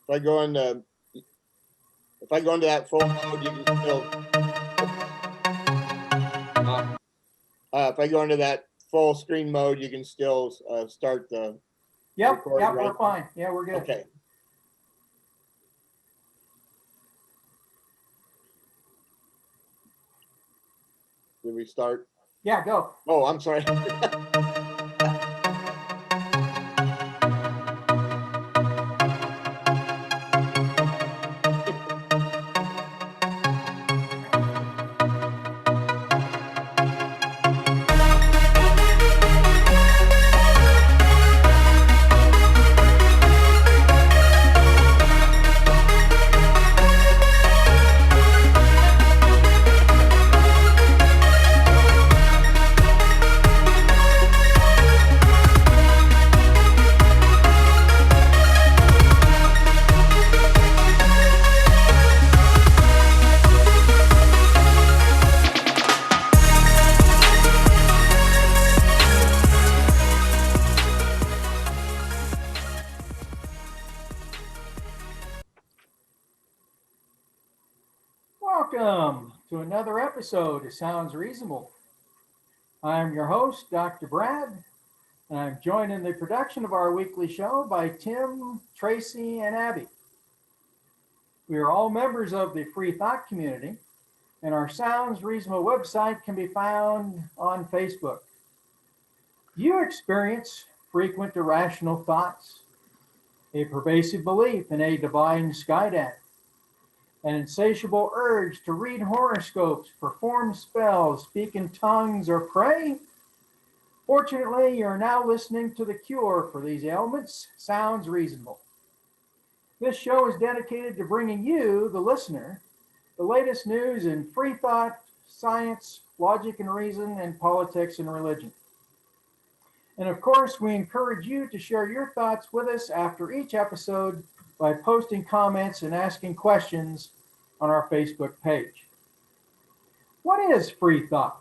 If I go into that full mode, you can still. If I go into that full screen mode, you can still start the. Yep, recording, right? we're fine. Yeah, we're good. Okay. Did we start? Yeah, go. Oh, I'm sorry. Welcome to another episode of Sounds Reasonable. I'm your host, Dr. Brad, and I'm joined in the production of our weekly show by Tim, Tracy, and Abby. We are all members of the Free Thought community, and our Sounds Reasonable website can be found on Facebook. Do you experience frequent irrational thoughts, a pervasive belief in a divine skydive, an insatiable urge to read horoscopes, perform spells, speak in tongues, or pray? Fortunately, you're now listening to the cure for these ailments. Sounds Reasonable. This show is dedicated to bringing you, the listener, the latest news in free thought, science, logic and reason, and politics and religion. And of course, we encourage you to share your thoughts with us after each episode by posting comments and asking questions on our Facebook page. What is free thought?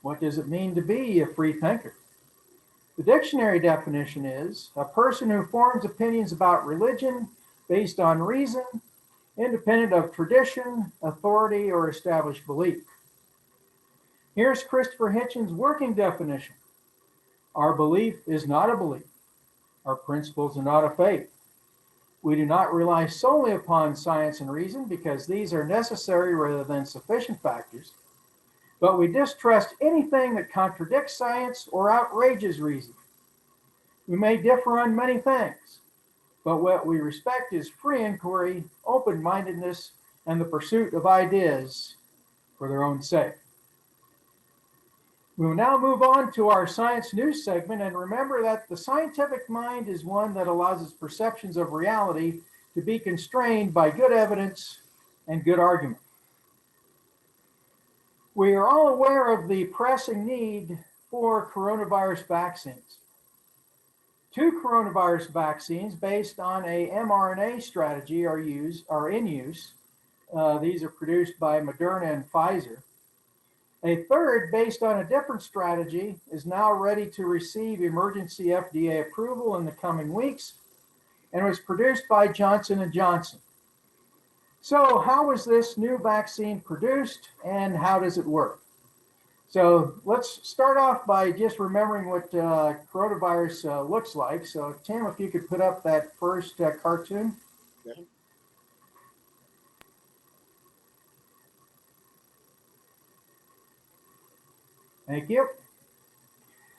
What does it mean to be a free thinker? The dictionary definition is a person who forms opinions about religion based on reason, independent of tradition, authority, or established belief. Here's Christopher Hitchens' working definition. Our belief is not a belief. Our principles are not a faith. We do not rely solely upon science and reason because these are necessary rather than sufficient factors, but we distrust anything that contradicts science or outrages reason. We may differ on many things, but what we respect is free inquiry, open-mindedness, and the pursuit of ideas for their own sake. We will now move on to our science news segment, and remember that the scientific mind is one that allows its perceptions of reality to be constrained by good evidence and good argument. We are all aware of the pressing need for coronavirus vaccines. 2 coronavirus vaccines based on a mRNA strategy are in use. These are produced by Moderna and Pfizer. A third, based on a different strategy, is now ready to receive emergency FDA approval in the coming weeks and was produced by Johnson & Johnson. So how was this new vaccine produced and how does it work? So let's start off by just remembering what coronavirus looks like. So Tim, if you could put up that first cartoon. Okay. Thank you.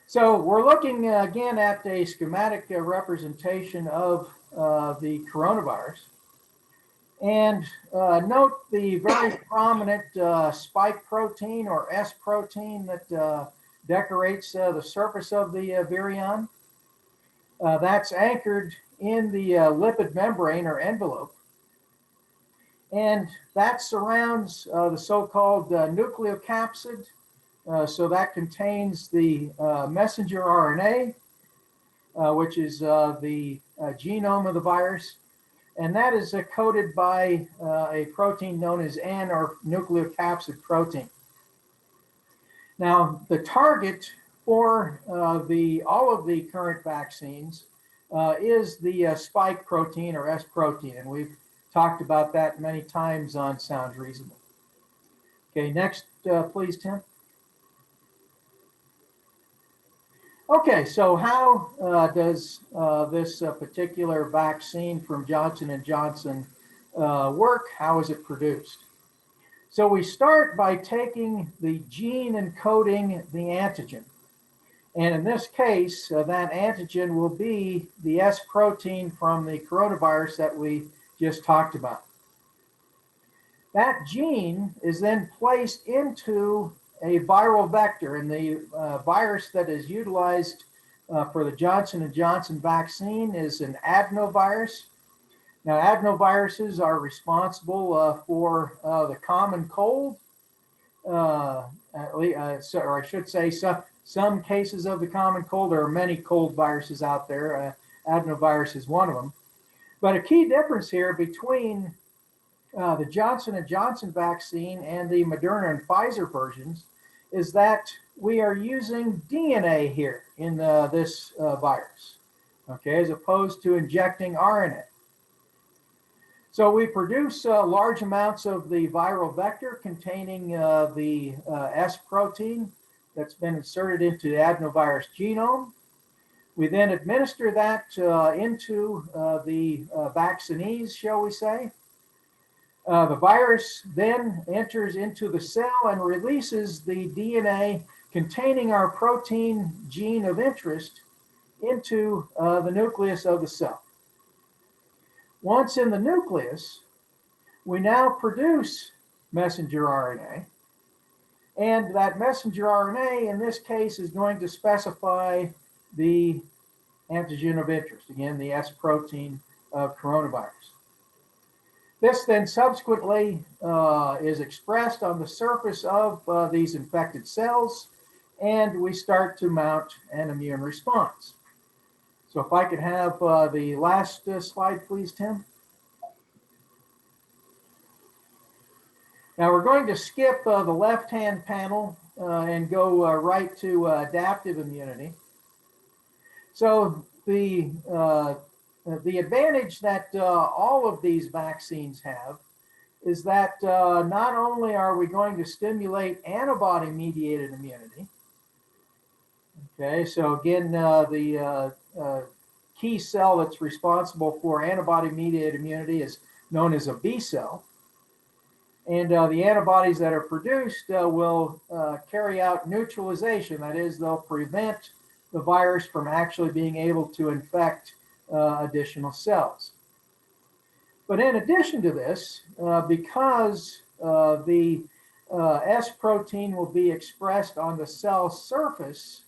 So we're looking again at a schematic representation of the coronavirus. And note the very prominent spike protein or S protein that decorates the surface of the virion. That's anchored in the lipid membrane or envelope. And that surrounds the so-called nucleocapsid. So that contains the messenger RNA, which is the genome of the virus. And that is coated by a protein known as N or nucleocapsid protein. Now, the target for all of the current vaccines is the spike protein or S protein. And we've talked about that many times on Sounds Reasonable. Okay, next, please, Tim. Okay, so how does this particular vaccine from Johnson & Johnson work? How is it produced? So we start by taking the gene encoding the antigen. And in this case, that antigen will be the S protein from the coronavirus that we just talked about. That gene is then placed into a viral vector, and the virus that is utilized for the Johnson & Johnson vaccine is an adenovirus. Now, adenoviruses are responsible for the common cold, or I should say some cases of the common cold. There are many cold viruses out there. Adenovirus is one of them. But a key difference here between the Johnson & Johnson vaccine and the Moderna and Pfizer versions is that we are using DNA here in this virus, okay, as opposed to injecting RNA. So we produce large amounts of the viral vector containing the S protein that's been inserted into the adenovirus genome. We then administer that into the vaccinees, shall we say. The virus then enters into the cell and releases the DNA containing our protein gene of interest into the nucleus of the cell. Once in the nucleus, we now produce messenger RNA. And that messenger RNA, in this case, is going to specify the antigen of interest, again, the S protein of coronavirus. This then subsequently is expressed on the surface of these infected cells, and we start to mount an immune response. So if I could have the last slide, please, Tim. Now we're going to skip the left-hand panel and go right to adaptive immunity. So the advantage that all of these vaccines have is that not only are we going to stimulate antibody-mediated immunity, okay, so again, the key cell that's responsible for antibody-mediated immunity is known as a B cell. And the antibodies that are produced will carry out neutralization. That is, they'll prevent the virus from actually being able to infect additional cells. But in addition to this, because the S protein will be expressed on the cell surface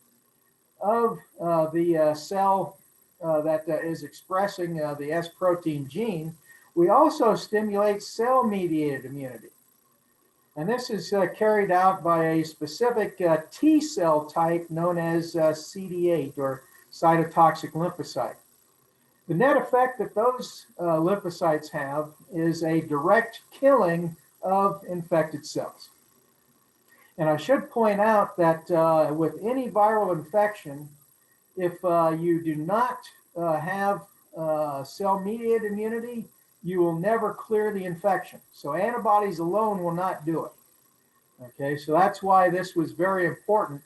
of the cell that is expressing the S protein gene, we also stimulate cell-mediated immunity. And this is carried out by a specific T cell type known as CD8, or cytotoxic lymphocyte. The net effect that those lymphocytes have is a direct killing of infected cells. And I should point out that with any viral infection, if you do not have cell-mediated immunity, you will never clear the infection. So antibodies alone will not do it. Okay, so that's why this was very important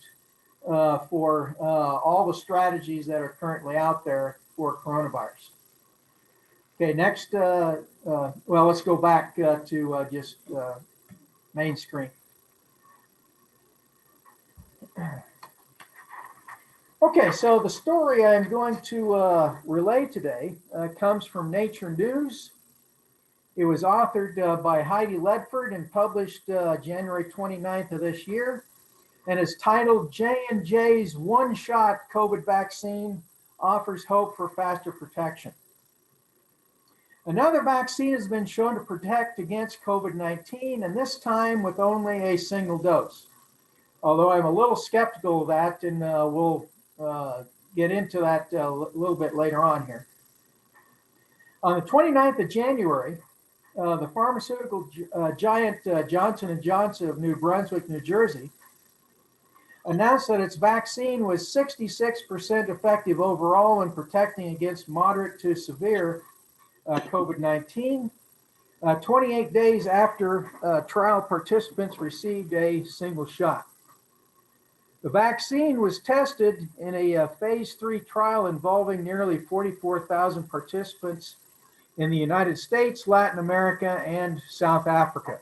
for all the strategies that are currently out there for coronavirus. Okay, next, well, let's go back to just main screen. Okay, so the story I'm going to relay today comes from Nature News. It was authored by Heidi Ledford and published January 29th of this year, and is titled J&J's One-Shot COVID Vaccine Offers Hope for Faster Protection. Another vaccine has been shown to protect against COVID-19, and this time with only a single dose. Although I'm a little skeptical of that, and we'll get into that a little bit later on here. On the 29th of January, the pharmaceutical giant Johnson & Johnson of New Brunswick, New Jersey, announced that its vaccine was 66% effective overall in protecting against moderate to severe COVID-19, 28 days after trial participants received a single shot. The vaccine was tested in a phase 3 trial involving nearly 44,000 participants in the United States, Latin America, and South Africa.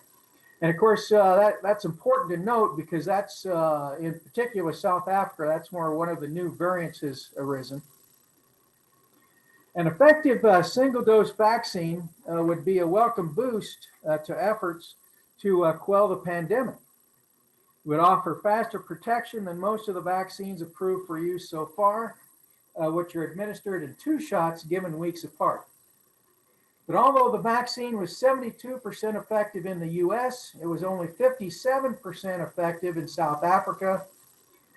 And of course, that's important to note because that's, in particular, South Africa, that's where one of the new variants has arisen. An effective single-dose vaccine would be a welcome boost to efforts to quell the pandemic. It would offer faster protection than most of the vaccines approved for use so far, which are administered in 2 shots given weeks apart. But although the vaccine was 72% effective in the US, it was only 57% effective in South Africa,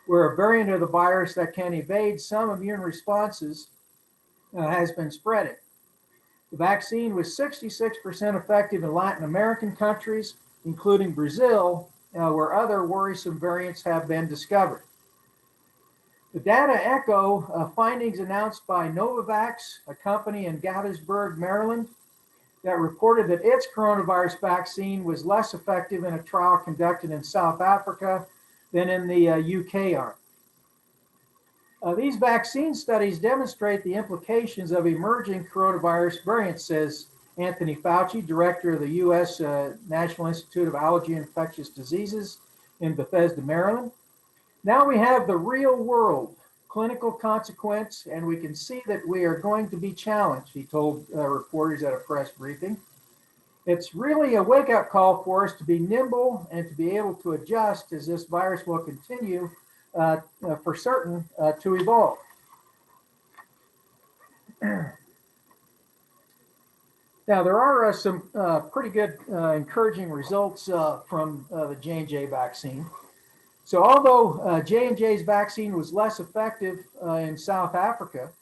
where a variant of the virus that can evade some immune responses has been spreading. The vaccine was 66% effective in Latin American countries, including Brazil, where other worrisome variants have been discovered. The data echo findings announced by Novavax, a company in Gaithersburg, Maryland, that reported that its coronavirus vaccine was less effective in a trial conducted in South Africa than in the UK arm. These vaccine studies demonstrate the implications of emerging coronavirus variants, says Anthony Fauci, director of the U.S. National Institute of Allergy and Infectious Diseases in Bethesda, Maryland. Now we have the real world clinical consequence, and we can see that we are going to be challenged, he told reporters at a press briefing. It's really a wake-up call for us to be nimble and to be able to adjust as this virus will continue for certain to evolve. Now, there are some pretty good encouraging results from the J&J vaccine. So although J&J's vaccine was less effective in South Africa,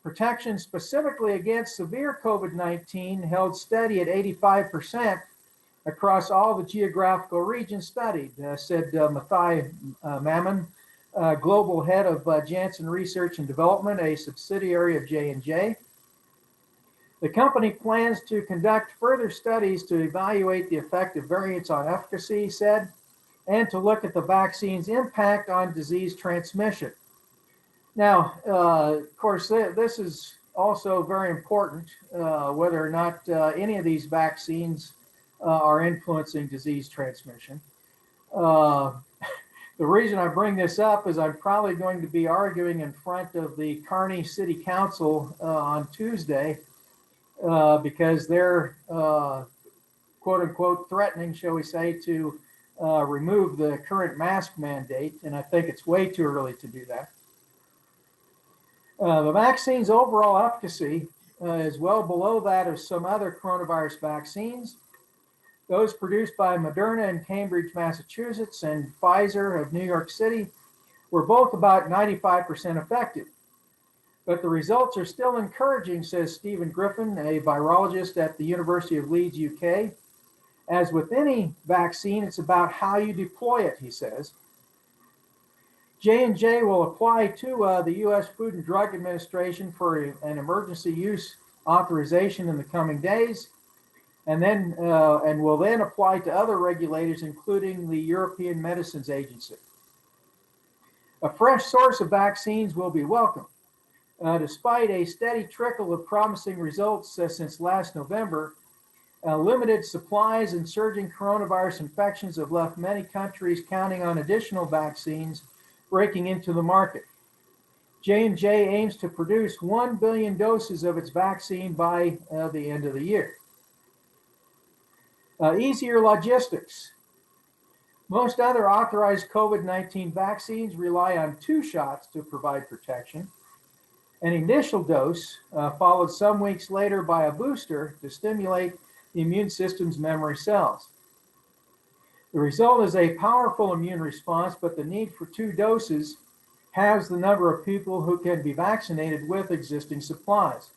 protection specifically against severe COVID-19 held steady at 85% across all the geographical regions studied, said Mathai Mammon, global head of Janssen Research and Development, a subsidiary of J&J. The company plans to conduct further studies to evaluate the effect of variants on efficacy, he said, and to look at the vaccine's impact on disease transmission. Now, of course, this is also very important, whether or not any of these vaccines are influencing disease transmission. The reason I bring this up is I'm probably going to be arguing in front of the Kearney City Council on Tuesday because they're, quote unquote, threatening, shall we say, to remove the current mask mandate, and I think it's way too early to do that. The vaccine's overall efficacy is well below that of some other coronavirus vaccines. Those produced by Moderna in Cambridge, Massachusetts, and Pfizer of New York City were both about 95% effective. But the results are still encouraging, says Stephen Griffin, a virologist at the University of Leeds, UK. As with any vaccine, it's about how you deploy it, he says. J&J will apply to the U.S. Food and Drug Administration for an emergency use authorization in the coming days, and will then apply to other regulators, including the European Medicines Agency. A fresh source of vaccines will be welcome. Despite a steady trickle of promising results since last November, limited supplies and surging coronavirus infections have left many countries counting on additional vaccines breaking into the market. J&J aims to produce 1 billion doses of its vaccine by the end of the year. Easier logistics. Most other authorized COVID-19 vaccines rely on 2 shots to provide protection. An initial dose followed some weeks later by a booster to stimulate the immune system's memory cells. The result is a powerful immune response, but the need for 2 doses halves the number of people who can be vaccinated with existing supplies.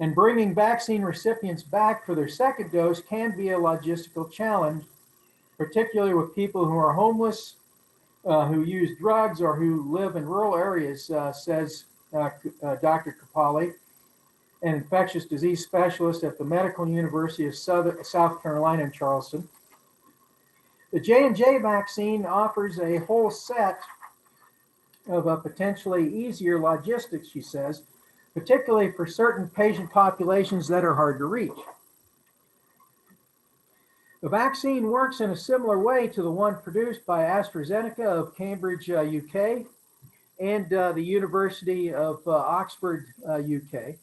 And bringing vaccine recipients back for their second dose can be a logistical challenge, particularly with people who are homeless who use drugs or who live in rural areas, says Dr. Capali, an infectious disease specialist at the Medical University of South Carolina in Charleston. The J&J vaccine offers a whole set of potentially easier logistics, she says, particularly for certain patient populations that are hard to reach. The vaccine works in a similar way to the one produced by AstraZeneca of Cambridge, UK, and the University of Oxford, UK.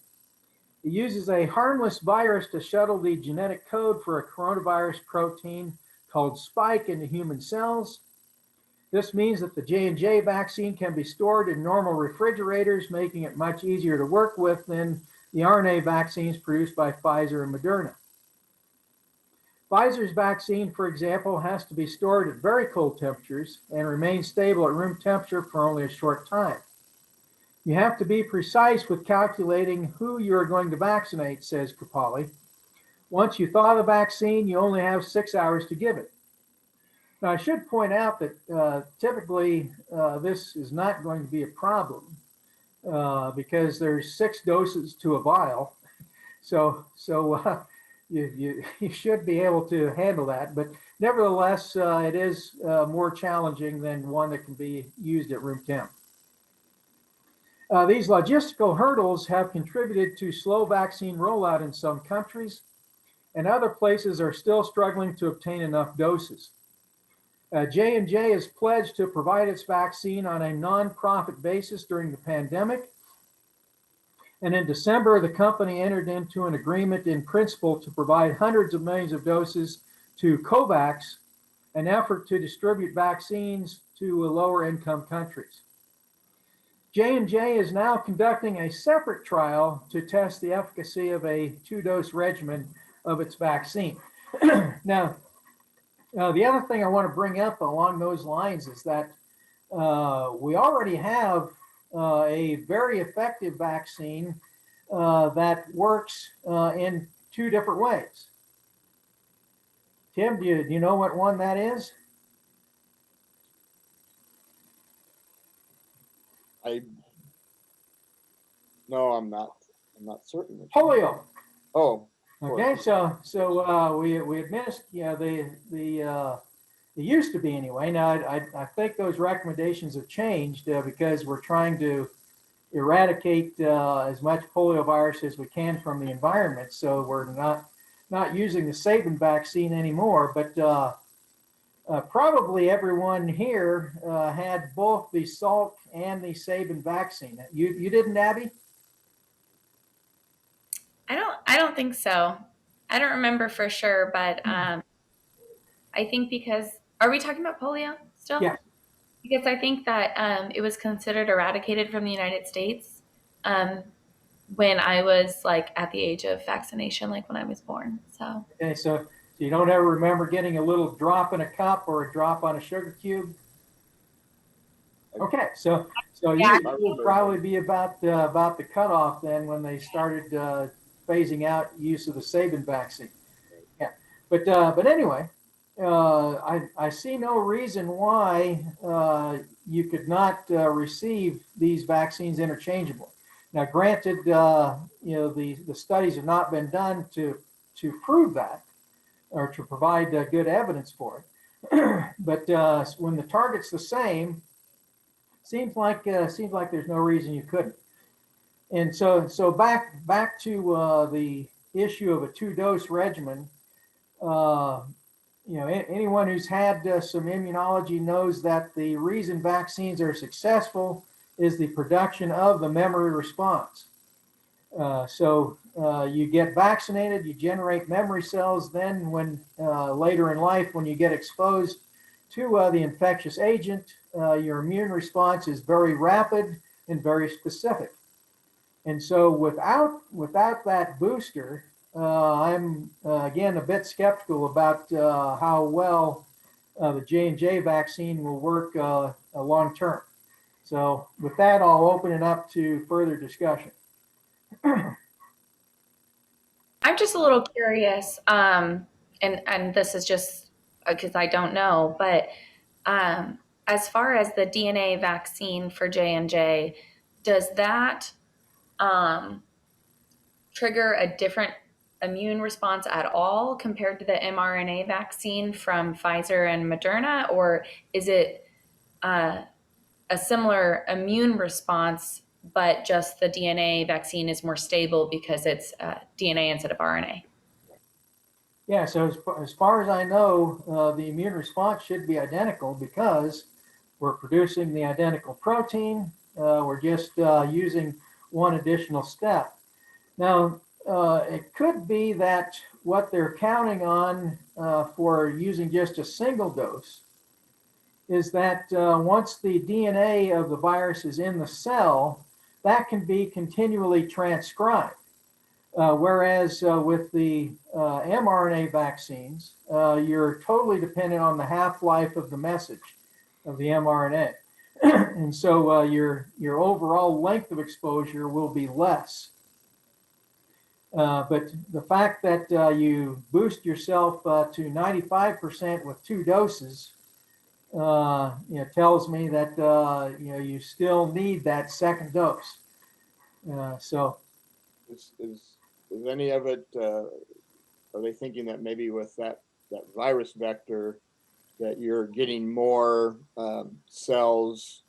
It uses a harmless virus to shuttle the genetic code for a coronavirus protein called spike into human cells. This means that the J&J vaccine can be stored in normal refrigerators, making it much easier to work with than the RNA vaccines produced by Pfizer and Moderna. Pfizer's vaccine, for example, has to be stored at very cold temperatures and remain stable at room temperature for only a short time. You have to be precise with calculating who you are going to vaccinate, says Capali. Once you thaw the vaccine, you only have 6 hours to give it. Now, I should point out that typically this is not going to be a problem because there's 6 doses to a vial. So you should be able to handle that. But nevertheless, it is more challenging than one that can be used at room temp. These logistical hurdles have contributed to slow vaccine rollout in some countries, and other places are still struggling to obtain enough doses. J&J has pledged to provide its vaccine on a non-profit basis during the pandemic. And in December, the company entered into an agreement in principle to provide hundreds of millions of doses to COVAX, an effort to distribute vaccines to lower income countries. J&J is now conducting a separate trial to test the efficacy of a 2-dose regimen of its vaccine. Now, the other thing I want to bring up along those lines is that we already have a very effective vaccine that works in 2 different ways. Tim, do you know what one that is? No, I'm not certain. Polio. Oh. Okay, so we administer, it used to be anyway. Now I think those recommendations have changed because we're trying to eradicate as much polio virus as we can from the environment. So we're not using the Sabin vaccine anymore. But probably everyone here had both the Salk and the Sabin vaccine. You didn't, Abby? I don't think so. I don't remember for sure, but I think because, are we talking about polio still? Yeah. Because I think that it was considered eradicated from the United States when I was like at the age of vaccination, like when I was born. So. Okay, so you don't ever remember getting a little drop in a cup or a drop on a sugar cube? Okay, so Yeah. you would probably be about the cutoff then when they started phasing out use of the Sabin vaccine. Yeah, but anyway, I see no reason why you could not receive these vaccines interchangeably. Now, granted, the studies have not been done to prove that or to provide good evidence for it. But when the target's the same, seems like there's no reason you couldn't. And so back to the issue of a 2-dose regimen. Anyone who's had some immunology knows that the reason vaccines are successful is the production of the memory response. So you get vaccinated, you generate memory cells. Then when later in life, when you get exposed to the infectious agent, your immune response is very rapid and very specific. And so without that booster, I'm again a bit skeptical about how well the J&J vaccine will work long term. So with that, I'll open it up to further discussion. I'm just a little curious, and this is just because I don't know, but as far as the DNA vaccine for J&J, does that trigger a different immune response at all compared to the mRNA vaccine from Pfizer and Moderna, or is it a similar immune response, but just the DNA vaccine is more stable because it's DNA instead of RNA? Yeah, so as far as I know, the immune response should be identical because we're producing the identical protein. We're just using one additional step. Now, it could be that what they're counting on for using just a single dose is that once the DNA of the virus is in the cell, that can be continually transcribed. Whereas with the mRNA vaccines, you're totally dependent on the half-life of the message of the mRNA. And so your overall length of exposure will be less. But the fact that you boost yourself to 95% with 2 doses, tells me that you still need that second dose. So is any of it? Are they thinking that maybe with that virus vector that you're getting more cells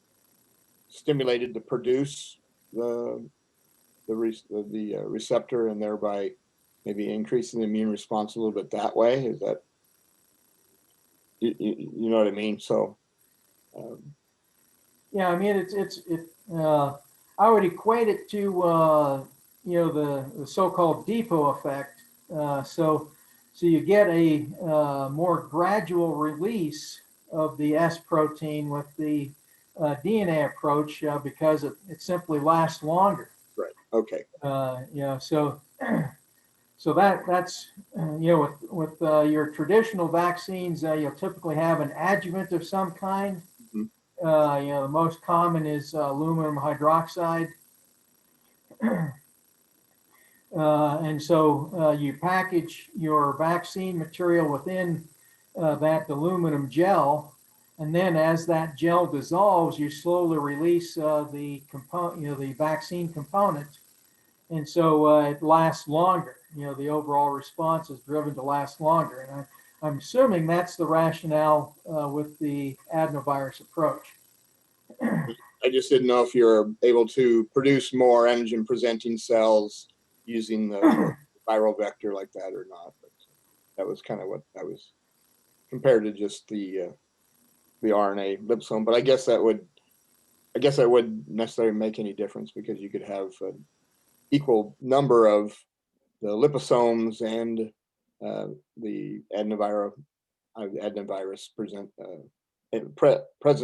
stimulated to produce the receptor, and thereby maybe increasing the immune response a little bit that way? Is that you know what I mean? So yeah, I mean I would equate it to the so-called depot effect. So you get a more gradual release of the S protein with the DNA approach because it simply lasts longer. right. Okay. So that's with your traditional vaccines, you'll typically have an adjuvant of some kind. Mm-hmm. The most common is aluminum hydroxide. And so you package your vaccine material within that aluminum gel, and then as that gel dissolves, you slowly release the component, the vaccine component, and so it lasts longer. The overall response is driven to last longer, and I'm assuming that's the rationale with the adenovirus approach. I just didn't know if you're able to produce more antigen-presenting cells using the viral vector like that or not. But that was kind of what I was compared to just the RNA liposome. But I guess that wouldn't necessarily make any difference because you could have an equal number of the liposomes and the adenovirus present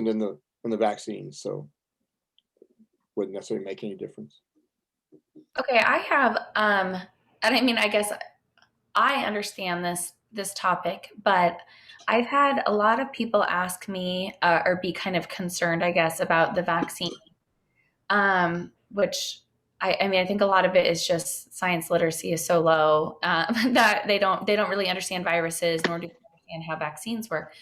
in the vaccine. So wouldn't necessarily make any difference. Okay, I have, and I mean, I guess I understand this topic, but I've had a lot of people ask me or be kind of concerned, I guess, about the vaccine, which I mean, I think a lot of it is just science literacy is so low that they don't really understand viruses, nor do they understand how vaccines work.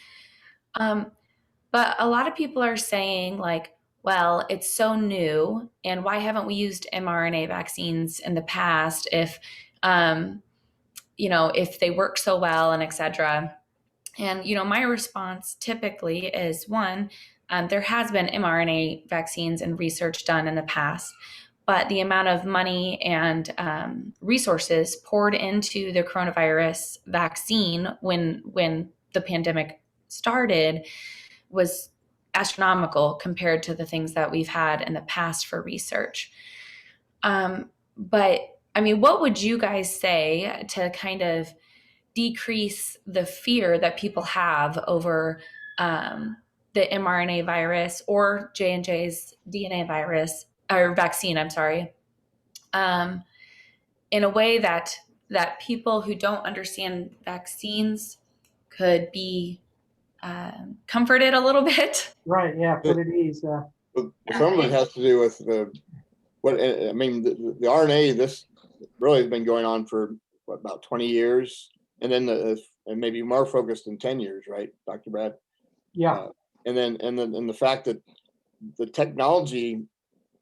But a lot of people are saying like, well, it's so new, and why haven't we used mRNA vaccines in the past if if they work so well and et cetera. And, my response typically is one, there has been mRNA vaccines and research done in the past, but the amount of money and resources poured into the coronavirus vaccine when the pandemic started was astronomical compared to the things that we've had in the past for research. But I mean, what would you guys say to kind of decrease the fear that people have over the mRNA virus or J&J's DNA virus or vaccine, I'm sorry, in a way that people who don't understand vaccines could be comforted a little bit? Right. Yeah. Put it easy. Some of it has to do with the RNA. This really has been going on for about 20 years, and then and maybe more focused in 10 years, right, Dr. Brad? Yeah. and the fact that the technology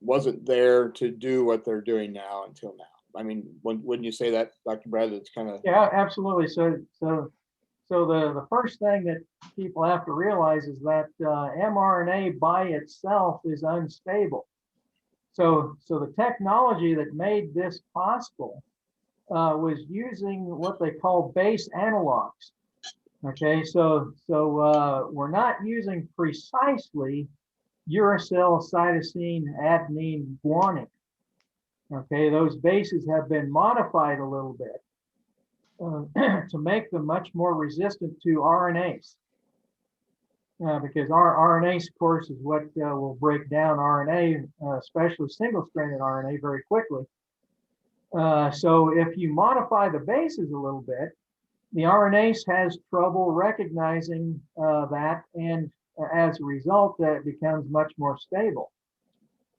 wasn't there to do what they're doing now until now. I mean, wouldn't you say that, Dr. Brad? It's kind of Yeah, absolutely. So the first thing that people have to realize is that mRNA by itself is unstable. So the technology that made this possible was using what they call base analogs. Okay, so we're not using precisely uracil, cytosine, adenine, guanine. Okay, those bases have been modified a little bit to make them much more resistant to RNAs. Because our RNase, of course, is what will break down RNA, especially single-stranded RNA, very quickly. So if you modify the bases a little bit, the RNase has trouble recognizing that, and as a result, it becomes much more stable.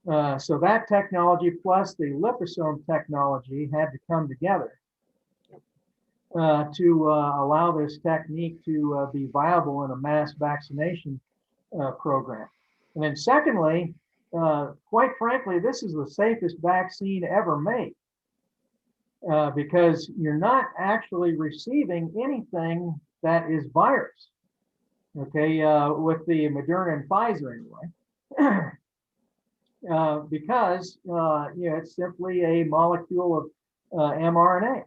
So that technology plus the liposome technology had to come together to allow this technique to be viable in a mass vaccination program. And then secondly, quite frankly, this is the safest vaccine ever made because you're not actually receiving anything that is virus, okay, with the Moderna and Pfizer anyway. Because it's simply a molecule of mRNA.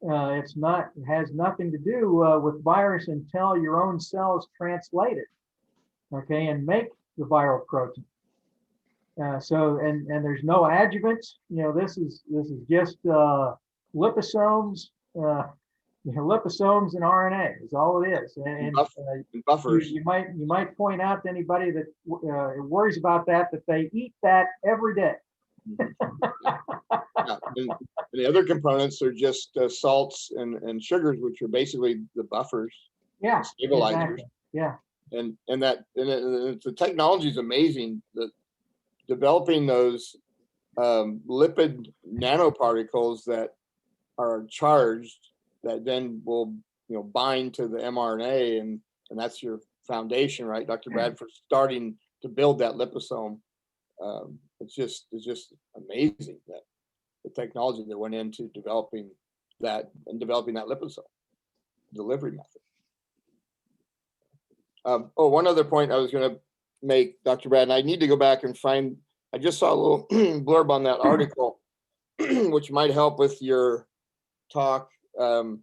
It has nothing to do with virus until your own cells translate it, okay, and make the viral protein. So there's no adjuvants. This is just liposomes. Liposomes and RNA is all it is. And buffers. You might point out to anybody that worries about that they eat that every day. Yeah. And the other components are just salts and sugars, which are basically the buffers, yeah, stabilizers. Exactly. Yeah, and the technology is amazing. That developing those lipid nanoparticles that are charged that then will bind to the mRNA, and that's your foundation, right, Dr. Brad, for starting to build that liposome. It's just amazing that the technology that went into developing that liposome delivery method. One other point I was going to make, Dr. Brad, and I need to go back and find, I just saw a little blurb on that article, which might help with your talk. And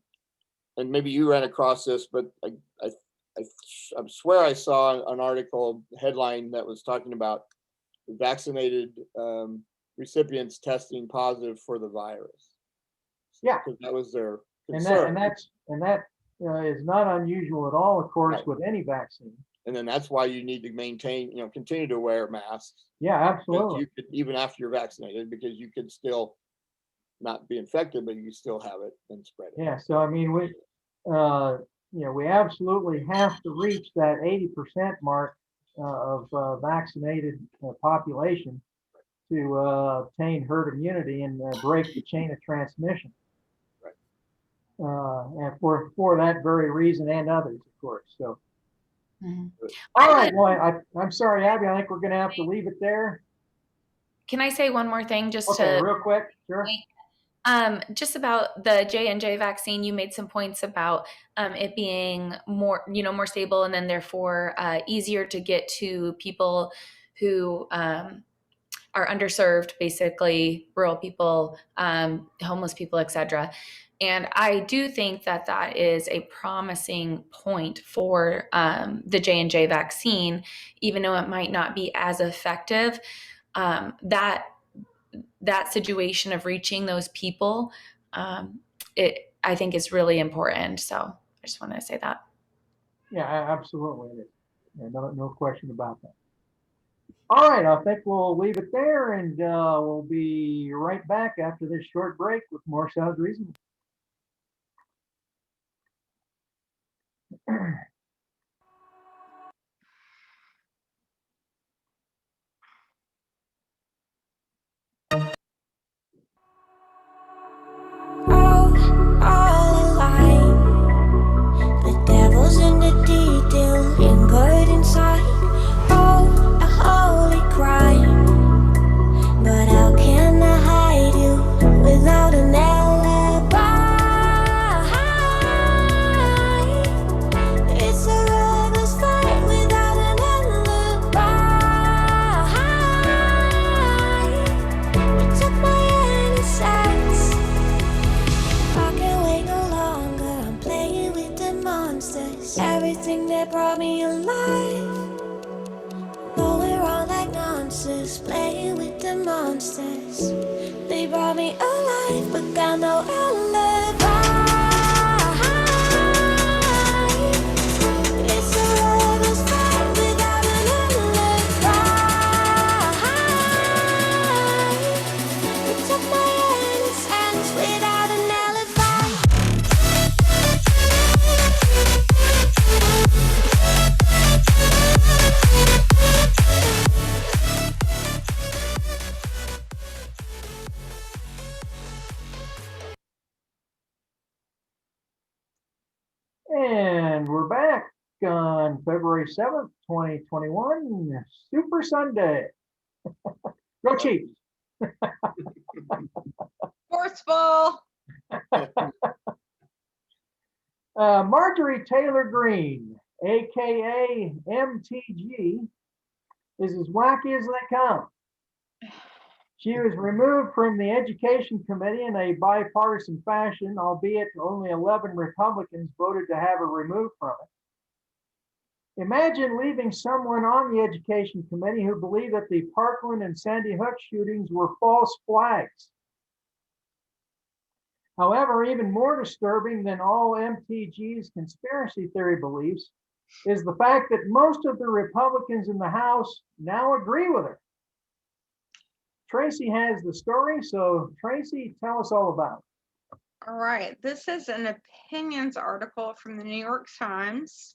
maybe you ran across this, but I swear I saw an article headline that was talking about vaccinated recipients testing positive for the virus. Yeah, because that was their concern. And that is not unusual at all, of course, Right. with any vaccine. And then that's why you need to maintain, continue to wear masks. Yeah, absolutely. You could, even after you're vaccinated, because you could still not be infected, but you still have it and spread it. Yeah, so I mean, we absolutely have to reach that 80% mark of vaccinated population to obtain herd immunity and break the chain of transmission. Right. And for that very reason and others, of course. So, Mhm. all right. Well, I'm sorry, Abby. I think we're going to have to leave it there. Can I say one more thing just Okay, to real quick? Sure. just about the J&J vaccine? You made some points about it being more, more stable, and then therefore easier to get to people who are underserved, basically rural people, homeless people, etc. And I do think that that is a promising point for the J&J vaccine, even though it might not be as effective. That situation of reaching those people, I think is really important. So I just wanted to say that. Yeah, absolutely. Yeah, no question about that. All right, I think we'll leave it there, and we'll be right back after this short break with more Sounds Reasonable. All alive. The devil's in the detail, lingering inside. monsters. They brought me alive, but got no alibi. It's a rebel's fight without an alibi. They took my innocence without an alibi. And we're back on February 7th, 2021, Super Sunday. Go Chiefs. Sports ball. Marjorie Taylor Greene, aka MTG, is as wacky as they come. She was removed from the Education Committee in a bipartisan fashion, albeit only 11 Republicans voted to have her removed from it. Imagine leaving someone on the Education Committee who believed that the Parkland and Sandy Hook shootings were false flags. However, even more disturbing than all MTG's conspiracy theory beliefs is the fact that most of the Republicans in the House now agree with her. Tracy has the story, so Tracy, tell us all about it. All right. This is an opinions article from the New York Times,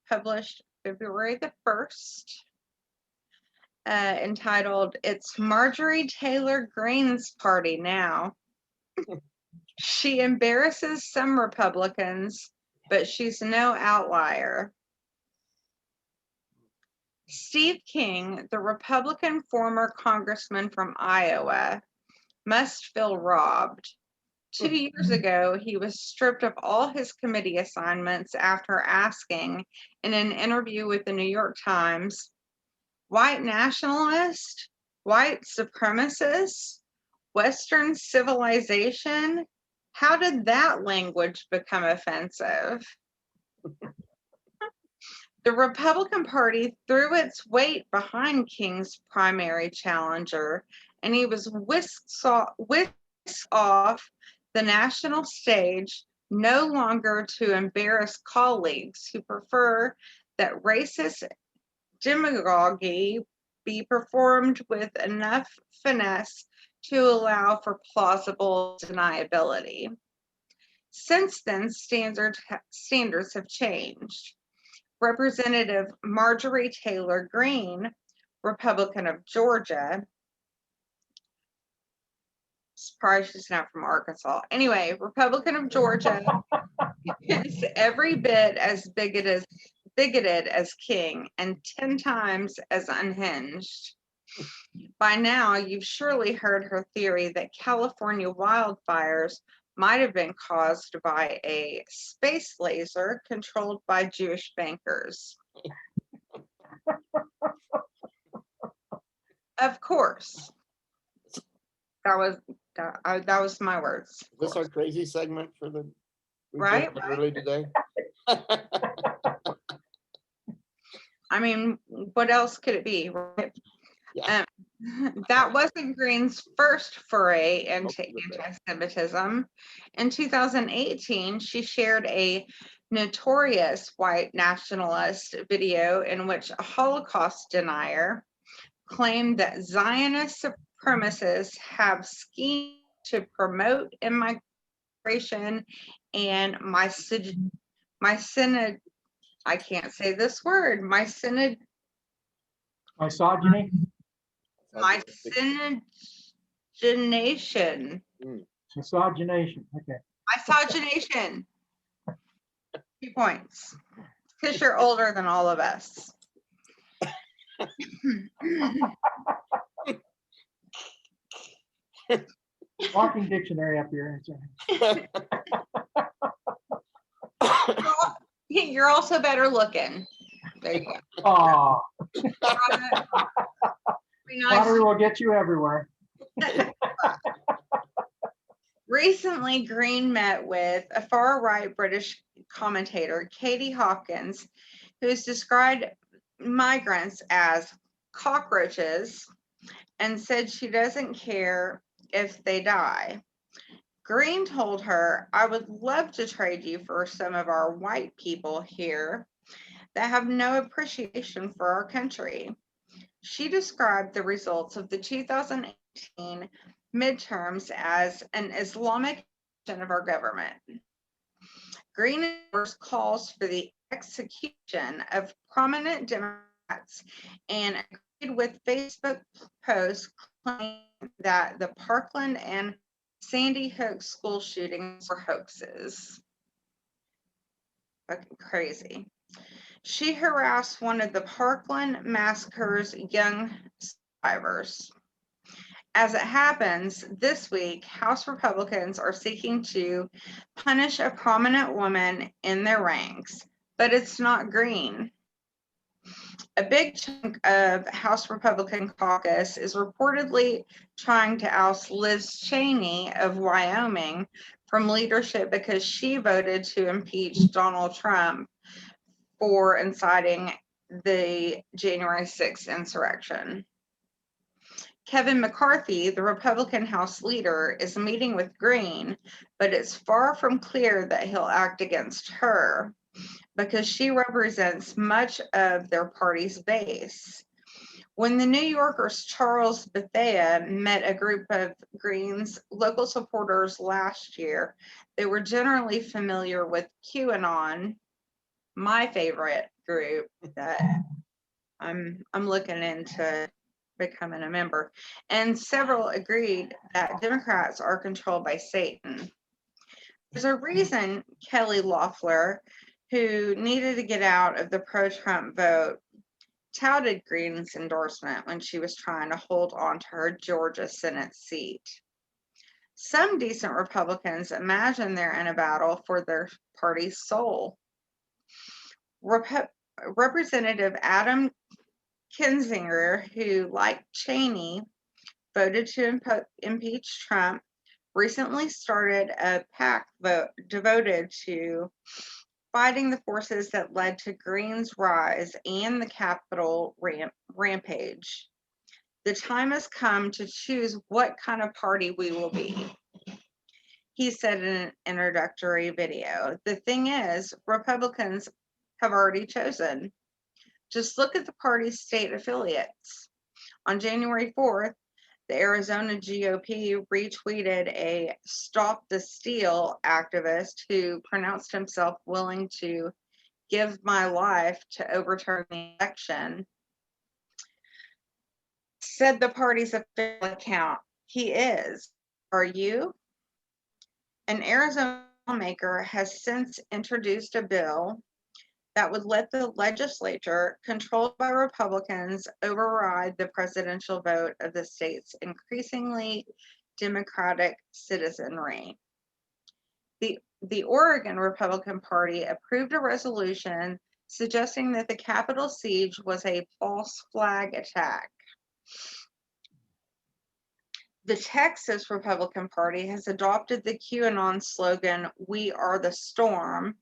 published February the 1st, entitled, "It's Marjorie Taylor Greene's Party Now." She embarrasses some Republicans, but she's no outlier. Steve King, the Republican former congressman from Iowa, must feel robbed. 2 years ago, he was stripped of all his committee assignments after asking in an interview with the New York Times, "White nationalist, white supremacist, Western civilization? How did that language become offensive?" The Republican Party threw its weight behind King's primary challenger, and he was whisked off the national stage, no longer to embarrass colleagues who prefer that racist demagoguery be performed with enough finesse to allow for plausible deniability. Since then, standards have changed. Representative Marjorie Taylor Greene, Republican of Georgia, surprised she's not from Arkansas. Anyway, Republican of Georgia is every bit as bigoted as King and 10 times as unhinged. By now, you've surely heard her theory that California wildfires might have been caused by a space laser controlled by Jewish bankers. Of course. That was my words. Is this our crazy segment for the Right? early today? I mean, what else could it be, right? Yeah. That wasn't Greene's first foray into anti-Semitism. In 2018, she shared a notorious white nationalist video in which a Holocaust denier claimed that Zionist supremacists have schemed to promote immigration and I can't say this word, Misogyny? miscegenation. Misogynation. Okay. Misogynation. 2 points. Because you're older than all of us. Walking dictionary up here. You're also better looking. There you go. Oh, Be nice. lottery will get you everywhere. Recently, Greene met with a far-right British commentator, Katie Hopkins, who has described migrants as cockroaches and said she doesn't care if they die. Greene told her, "I would love to trade you for some of our white people here that have no appreciation for our country." She described the results of the 2018 midterms as an Islamic invasion of our government. Greene calls for the execution of prominent Democrats and agreed with Facebook posts claiming that the Parkland and Sandy Hook school shootings were hoaxes. Fucking crazy. She harassed one of the Parkland massacre's young survivors. As it happens, this week, House Republicans are seeking to punish a prominent woman in their ranks, but it's not Greene. A big chunk of House Republican caucus is reportedly trying to oust Liz Cheney of Wyoming from leadership because she voted to impeach Donald Trump for inciting the January 6th insurrection. Kevin McCarthy, the Republican House leader, is meeting with Greene, but it's far from clear that he'll act against her because she represents much of their party's base. When the New Yorker's Charles Bethea met a group of Greene's local supporters last year, they were generally familiar with QAnon, my favorite group that I'm looking into becoming a member, and several agreed that Democrats are controlled by Satan. There's a reason Kelly Loeffler, who needed to get out of the pro-Trump vote, touted Greene's endorsement when she was trying to hold on to her Georgia Senate seat. Some decent Republicans imagine they're in a battle for their party's soul. Representative Adam Kinzinger, who, like Cheney, voted to impeach Trump, recently started a PAC devoted to fighting the forces that led to Greene's rise and the Capitol rampage. The time has come to choose what kind of party we will be, he said in an introductory video. The thing is, Republicans have already chosen. Just look at the party's state affiliates. On January 4th, the Arizona GOP retweeted a Stop the Steal activist who pronounced himself willing to give my life to overturn the election. Said the party's official account, "He is. Are you?" An Arizona lawmaker has since introduced a bill that would let the legislature, controlled by Republicans, override the presidential vote of the state's increasingly Democratic citizenry. The Oregon Republican Party approved a resolution suggesting that the Capitol siege was a false flag attack. The Texas Republican Party has adopted the QAnon slogan, "We are the storm,"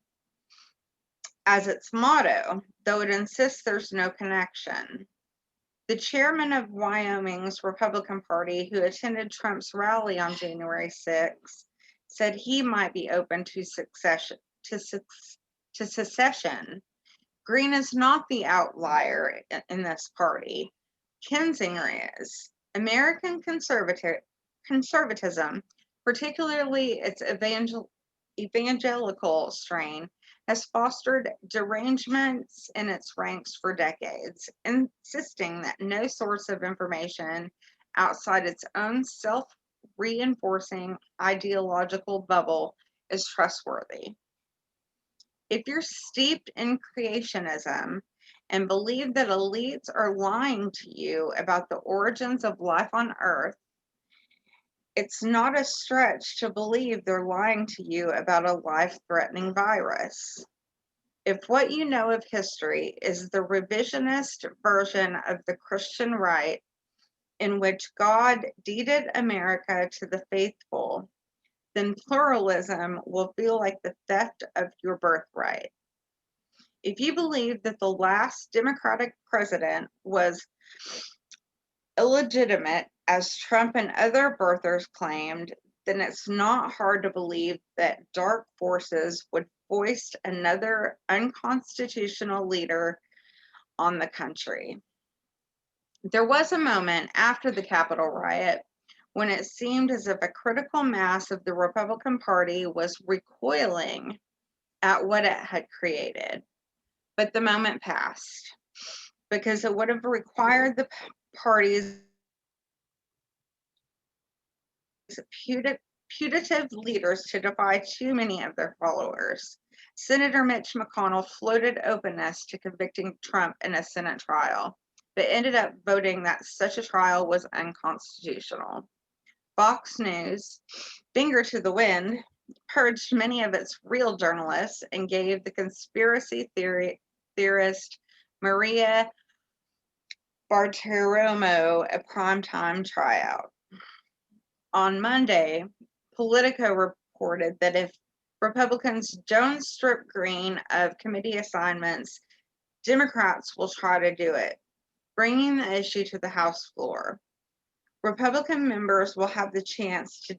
as its motto, though it insists there's no connection. The chairman of Wyoming's Republican Party, who attended Trump's rally on January 6th, said he might be open to secession. Greene is not the outlier in this party. Kinzinger is. American conservatism, particularly its evangelical strain, has fostered derangements in its ranks for decades, insisting that no source of information outside its own self-reinforcing ideological bubble is trustworthy. If you're steeped in creationism and believe that elites are lying to you about the origins of life on Earth, it's not a stretch to believe they're lying to you about a life-threatening virus. If what you know of history is the revisionist version of the Christian right, in which God deeded America to the faithful, then pluralism will feel like the theft of your birthright. If you believe that the last Democratic president was illegitimate, as Trump and other birthers claimed, then it's not hard to believe that dark forces would foist another unconstitutional leader on the country. There was a moment after the Capitol riot when it seemed as if a critical mass of the Republican Party was recoiling at what it had created. But the moment passed because it would have required the party's putative leaders to defy too many of their followers. Senator Mitch McConnell floated openness to convicting Trump in a Senate trial, but ended up voting that such a trial was unconstitutional. Fox News, finger to the wind, purged many of its real journalists and gave the conspiracy theorist Maria Bartiromo a primetime tryout. On Monday, Politico reported that if Republicans don't strip Greene of committee assignments, Democrats will try to do it, bringing the issue to the House floor. Republican members will have the chance to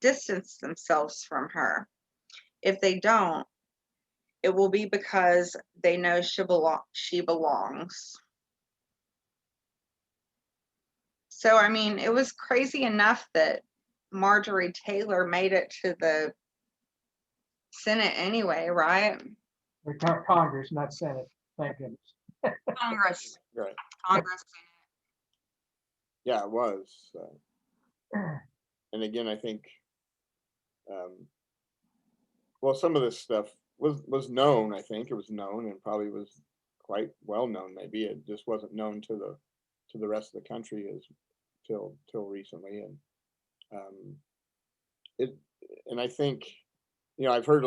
distance themselves from her. If they don't, it will be because they know she belongs. So, I mean, it was crazy enough that Marjorie Taylor made it to the Senate anyway, right? Or Congress, not Senate. Thank goodness. Congress. Right. Congress. Yeah, it was. And again, I think, well, some of this stuff was known. I think it was known and probably was quite well known. Maybe it just wasn't known to the rest of the country till recently. And I think, I've heard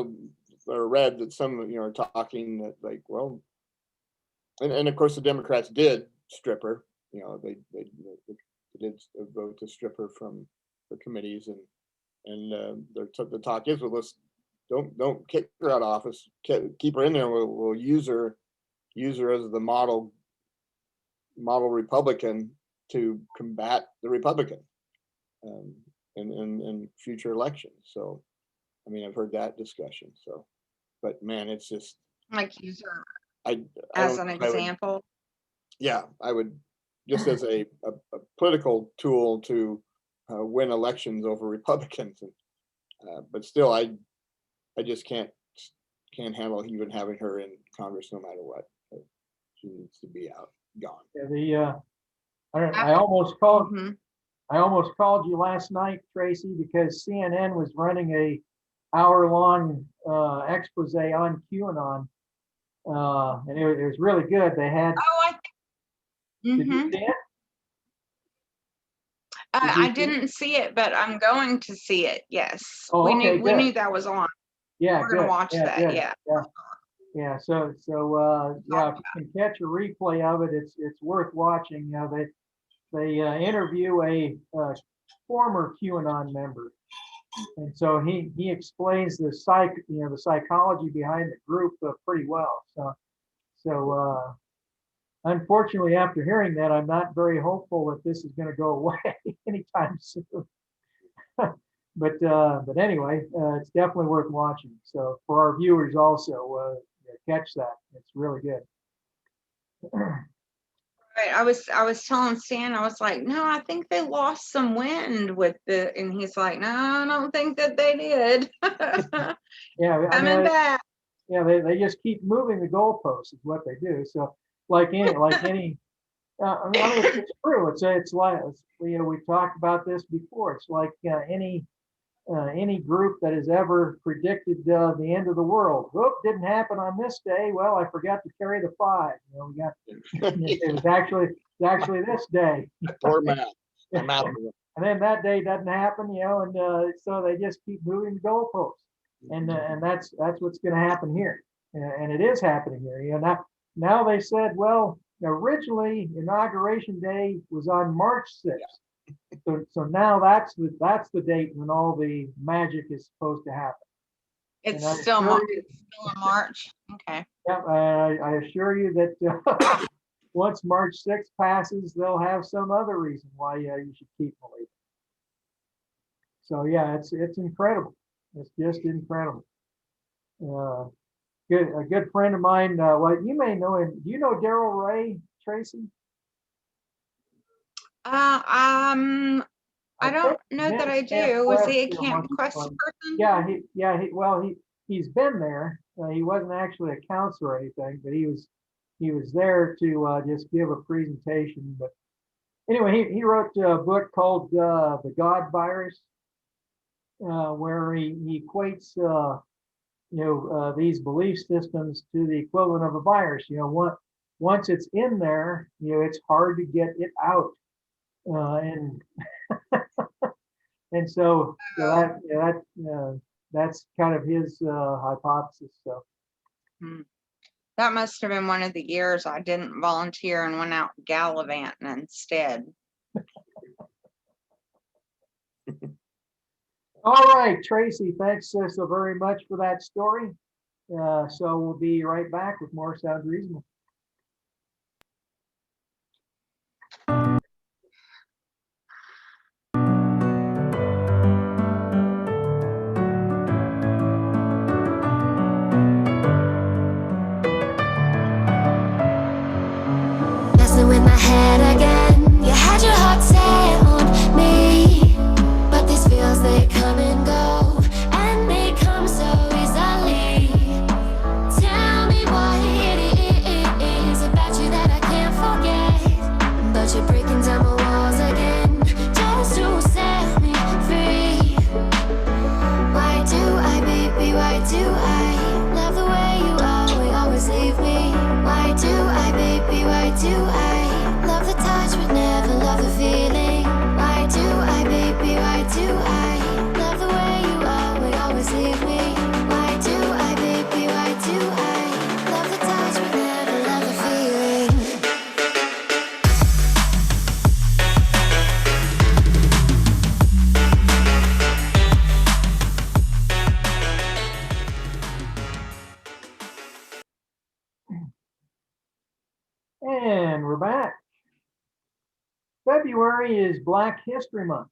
or read that some are talking that, like, well, and of course the Democrats did strip her. They did vote to strip her from the committees, and the talk is, well, let's don't kick her out of office, keep her in there. We'll use her as the model Republican to combat the Republican in future elections. So, I mean, I've heard that discussion. So, but man, it's just Like use her I as don't an know if I would- example. yeah, I would, just as a political tool to win elections over Republicans, but still, I just can't handle even having her in Congress, no matter what. She needs to be gone. Yeah, I almost called. Mm-hmm. I almost called you last night, Tracy, because CNN was running a hour-long expose on QAnon, and it was really good. They had. Oh, Did you mm-hmm. see it? I didn't see it, but I'm going to see it. Yes. Oh, we okay, knew that was on. Yeah, we're gonna watch that. Good. Yeah. Yeah. So yeah, if you can catch a replay of it, it's worth watching. They interview a former QAnon member, and so he explains the psychology behind the group pretty well. So unfortunately, after hearing that, I'm not very hopeful that this is going to go away anytime soon. But anyway, it's definitely worth watching. So for our viewers also, catch that. It's really good. Right. I was telling Stan, I was like, no, I think they lost some wind with and he's like, no, I don't think that they did. Yeah, Coming back. Yeah, they just keep moving the goalposts is what they do. So like any, I mean, it's true. It's like, we've talked about this before. It's like any group that has ever predicted the end of the world. Whoop, didn't happen on this day. Well, I forgot to carry the 5. We got it was actually this day. Poor Matt. I'm out. And then that day doesn't happen, and so they just keep moving the goalposts, and that's what's going to happen here, and it is happening here. Now they said, well, originally inauguration day was on March 6th, so now that's the date when all the magic is supposed to happen. It's still in March. Okay. Yeah, I assure you that once March 6th passes, they'll have some other reason why you should keep believing. So yeah, it's incredible. It's just incredible. A good friend of mine. Well, you may know him. Do you know Daryl Ray, Tracy? I don't know that I do. Was he a Quest, Camp Quest person? Yeah, he's been there. He wasn't actually a counselor or anything, but he was there to just give a presentation. But anyway, he wrote a book called The God Virus, where he equates these belief systems to the equivalent of a virus. Once it's in there, it's hard to get it out, and and so that's kind of his hypothesis. So Hmm. That must have been one of the years I didn't volunteer and went out gallivanting instead. all right, Tracy, thanks so very much for that story. So we'll be right back with more Sounds Reasonable. Messing with my head again. You had your heart set on me, but these feels, they come and go, and they come so easily. Tell me what it is about you that I can't forget, but you're breaking down my walls again, just to set me free. Why do I, baby, why do I love the way you are, we always leave me? Why do I, baby, why do I love the touch but never love the feeling? Why do I, baby, why do I love the way you are, we always leave me? Why do I, baby, why do I love the touch but never love the feeling? And we're back. February is Black History Month,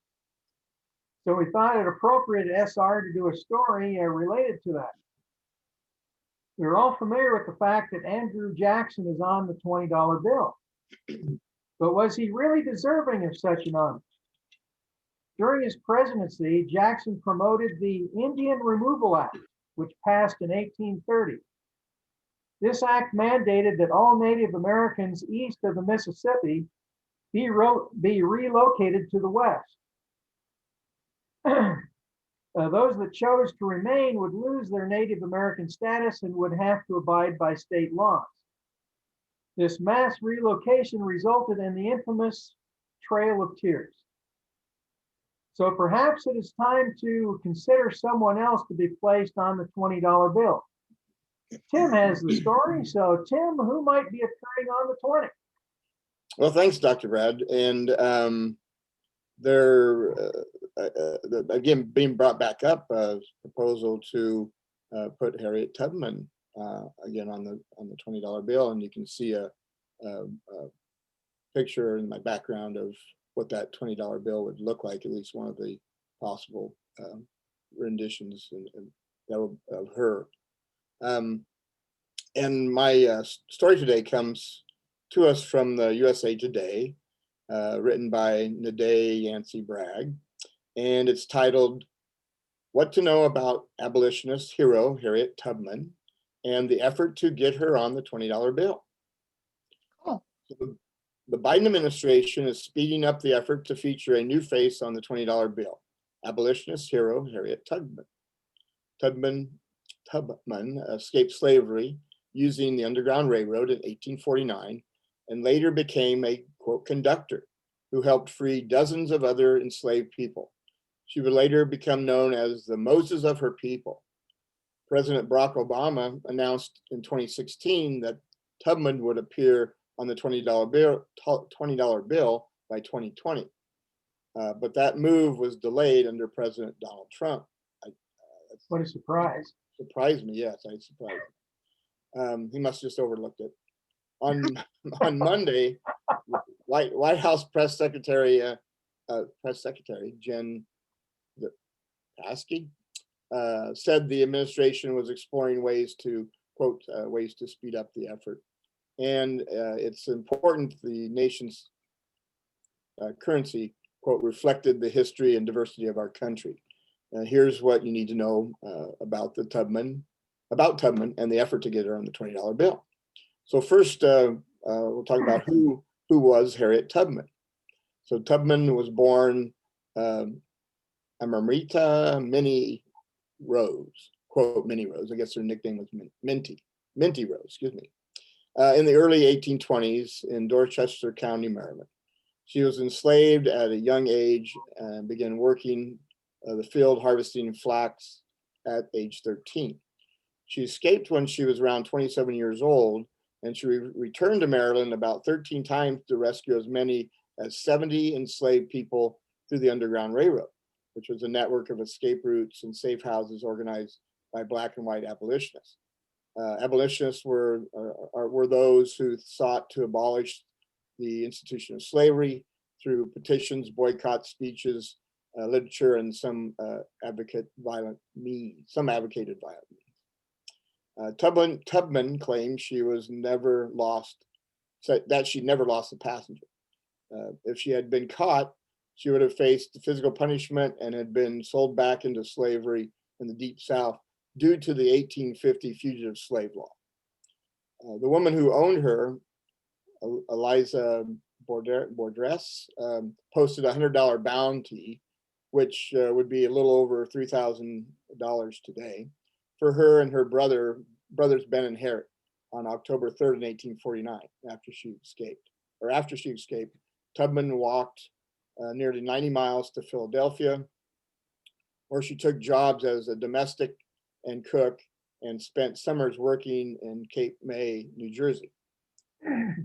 so we thought it appropriate at SR to do a story related to that. We're all familiar with the fact that Andrew Jackson is on the $20 bill, but was he really deserving of such an honor? During his presidency, Jackson promoted the Indian Removal Act, which passed in 1830. This act mandated that all Native Americans east of the Mississippi be relocated to the west. Those that chose to remain would lose their Native American status and would have to abide by state laws. This mass relocation resulted in the infamous Trail of Tears. So perhaps it is time to consider someone else to be placed on the $20 bill. Tim has the story. So Tim, who might be appearing on the 20? Well, thanks, Dr. Brad. And they're again being brought back up a proposal to put Harriet Tubman again on the $20 bill, and you can see a picture in my background of what that $20 bill would look like, at least one of the possible renditions of her. And my story today comes to us from the USA Today, written by Naday Yancey Bragg, and it's titled, "What to Know About Abolitionist Hero Harriet Tubman and the Effort to Get Her on the $20 Bill." Cool. So the Biden administration is speeding up the effort to feature a new face on the $20 bill, abolitionist hero Harriet Tubman. Tubman escaped slavery using the Underground Railroad in 1849 and later became a, quote, conductor who helped free dozens of other enslaved people. She would later become known as the Moses of her people. President Barack Obama announced in 2016 that Tubman would appear on the $20 bill by 2020. But that move was delayed under President Donald Trump. What a surprise. Surprised me, yes, I surprised me. He must have just overlooked it. On Monday, White House Press Secretary Jen Psaki said the administration was exploring ways to, quote, ways to speed up the effort. And it's important the nation's currency, quote, reflected the history and diversity of our country. Here's what you need to know about Tubman and the effort to get her on the $20 bill. So first, we'll talk about who was Harriet Tubman. So Tubman was born Amarita Minnie Rose, quote, Minnie Rose. I guess her nickname was Minty Rose, excuse me. In the early 1820s in Dorchester County, Maryland. She was enslaved at a young age and began working the field harvesting flax at age 13. She escaped when she was around 27 years old, and she returned to Maryland about 13 times to rescue as many as 70 enslaved people through the Underground Railroad, which was a network of escape routes and safe houses organized by Black and white abolitionists. Abolitionists were those who sought to abolish the institution of slavery through petitions, boycott speeches, literature, and some advocated violent means. Tubman claimed she never lost a passenger. If she had been caught, she would have faced physical punishment and had been sold back into slavery in the Deep South due to the 1850 fugitive slave law. The woman who owned her, Eliza Bordress, posted a $100 bounty, which would be a little over $3,000 today, for her and her brothers Ben and Harriet on October 3rd in 1849. After she escaped, Tubman walked nearly 90 miles to Philadelphia, where she took jobs as a domestic and cook and spent summers working in Cape May, New Jersey.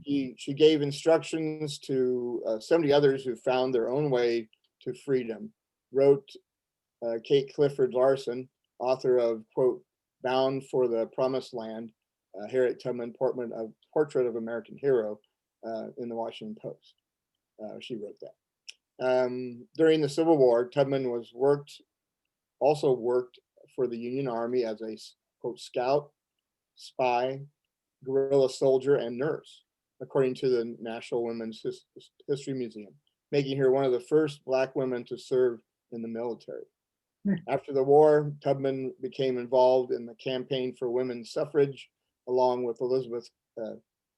She gave instructions to 70 others who found their own way to freedom, wrote Kate Clifford Larson, author of, quote, Bound for the Promised Land, Harriet Tubman, Portrait of American Hero, in the Washington Post. She wrote that. During the Civil War, Tubman also worked for the Union Army as a, quote, scout, spy, guerrilla soldier, and nurse, according to the National Women's History Museum, making her one of the first Black women to serve in the military. After the war, Tubman became involved in the campaign for women's suffrage, along with Elizabeth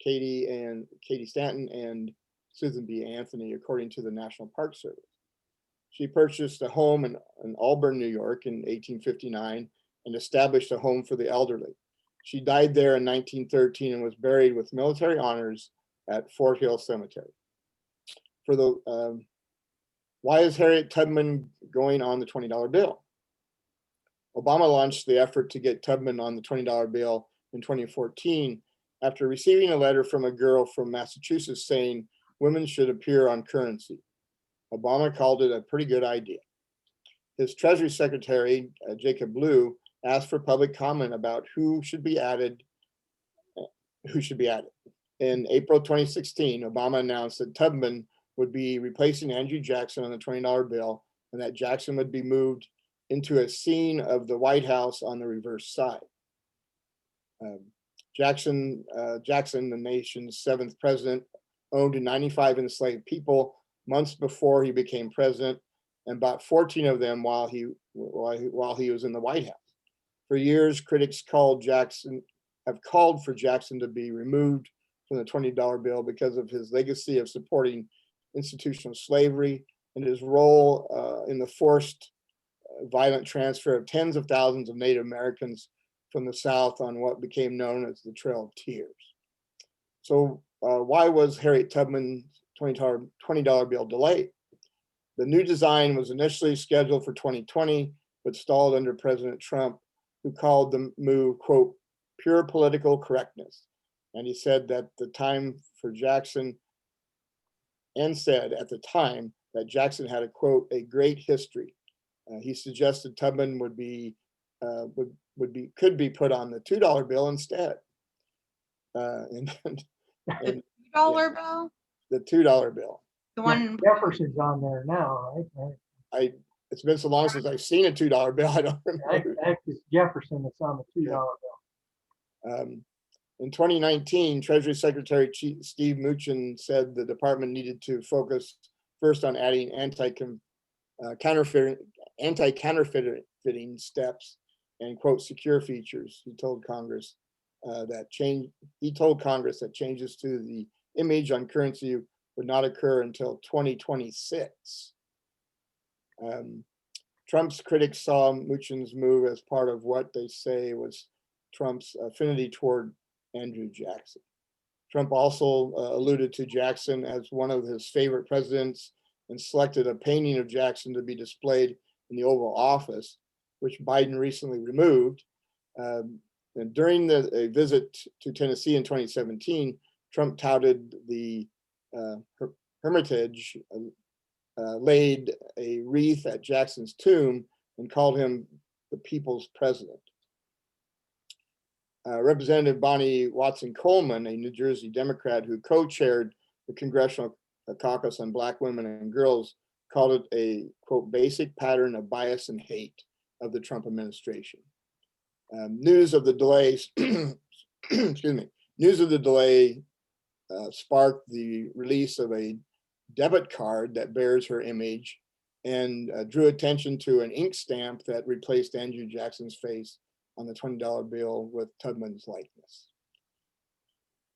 Cady Stanton and Susan B. Anthony, according to the National Park Service. She purchased a home in Auburn, New York in 1859 and established a home for the elderly. She died there in 1913 and was buried with military honors at Fort Hill Cemetery. Why is Harriet Tubman going on the $20 bill? Obama launched the effort to get Tubman on the $20 bill in 2014 after receiving a letter from a girl from Massachusetts saying women should appear on currency. Obama called it a pretty good idea. His Treasury Secretary, Jacob Lew, asked for public comment about who should be added. In April 2016, Obama announced that Tubman would be replacing Andrew Jackson on the $20 bill and that Jackson would be moved into a scene of the White House on the reverse side. Jackson, the nation's 7th president, owned 95 enslaved people months before he became president and bought 14 of them while he was in the White House. For years, critics have called for Jackson to be removed from the $20 bill because of his legacy of supporting institutional slavery and his role in the forced violent transfer of tens of thousands of Native Americans from the South on what became known as the Trail of Tears. So why was Harriet Tubman's $20 bill delayed? The new design was initially scheduled for 2020, but stalled under President Trump, who called the move, quote, pure political correctness. And he said that at the time that Jackson had a, quote, a great history. He suggested Tubman could be put on the $2 bill instead. And And $2 bill? the $2 bill. The one, Jefferson's on there now, right? It's been so long since I've seen a $2 bill. I don't I remember. think it's Jefferson that's on the $2 bill. In 2019, Treasury Secretary Steve Mnuchin said the department needed to focus first on adding anti-counterfeiting steps and quote secure features. He told Congress that changes to the image on currency would not occur until 2026. Trump's critics saw Mnuchin's move as part of what they say was Trump's affinity toward Andrew Jackson. Trump also alluded to Jackson as one of his favorite presidents and selected a painting of Jackson to be displayed in the Oval Office, which Biden recently removed. And during a visit to Tennessee in 2017, Trump touted the Hermitage, laid a wreath at Jackson's tomb, and called him the people's president. Representative Bonnie Watson Coleman, a New Jersey Democrat who co-chaired the Congressional Caucus on Black Women and Girls, called it a, quote, basic pattern of bias and hate of the Trump administration. News of the delays, excuse me, news of the delay sparked the release of a debit card that bears her image and drew attention to an ink stamp that replaced Andrew Jackson's face on the $20 bill with Tubman's likeness.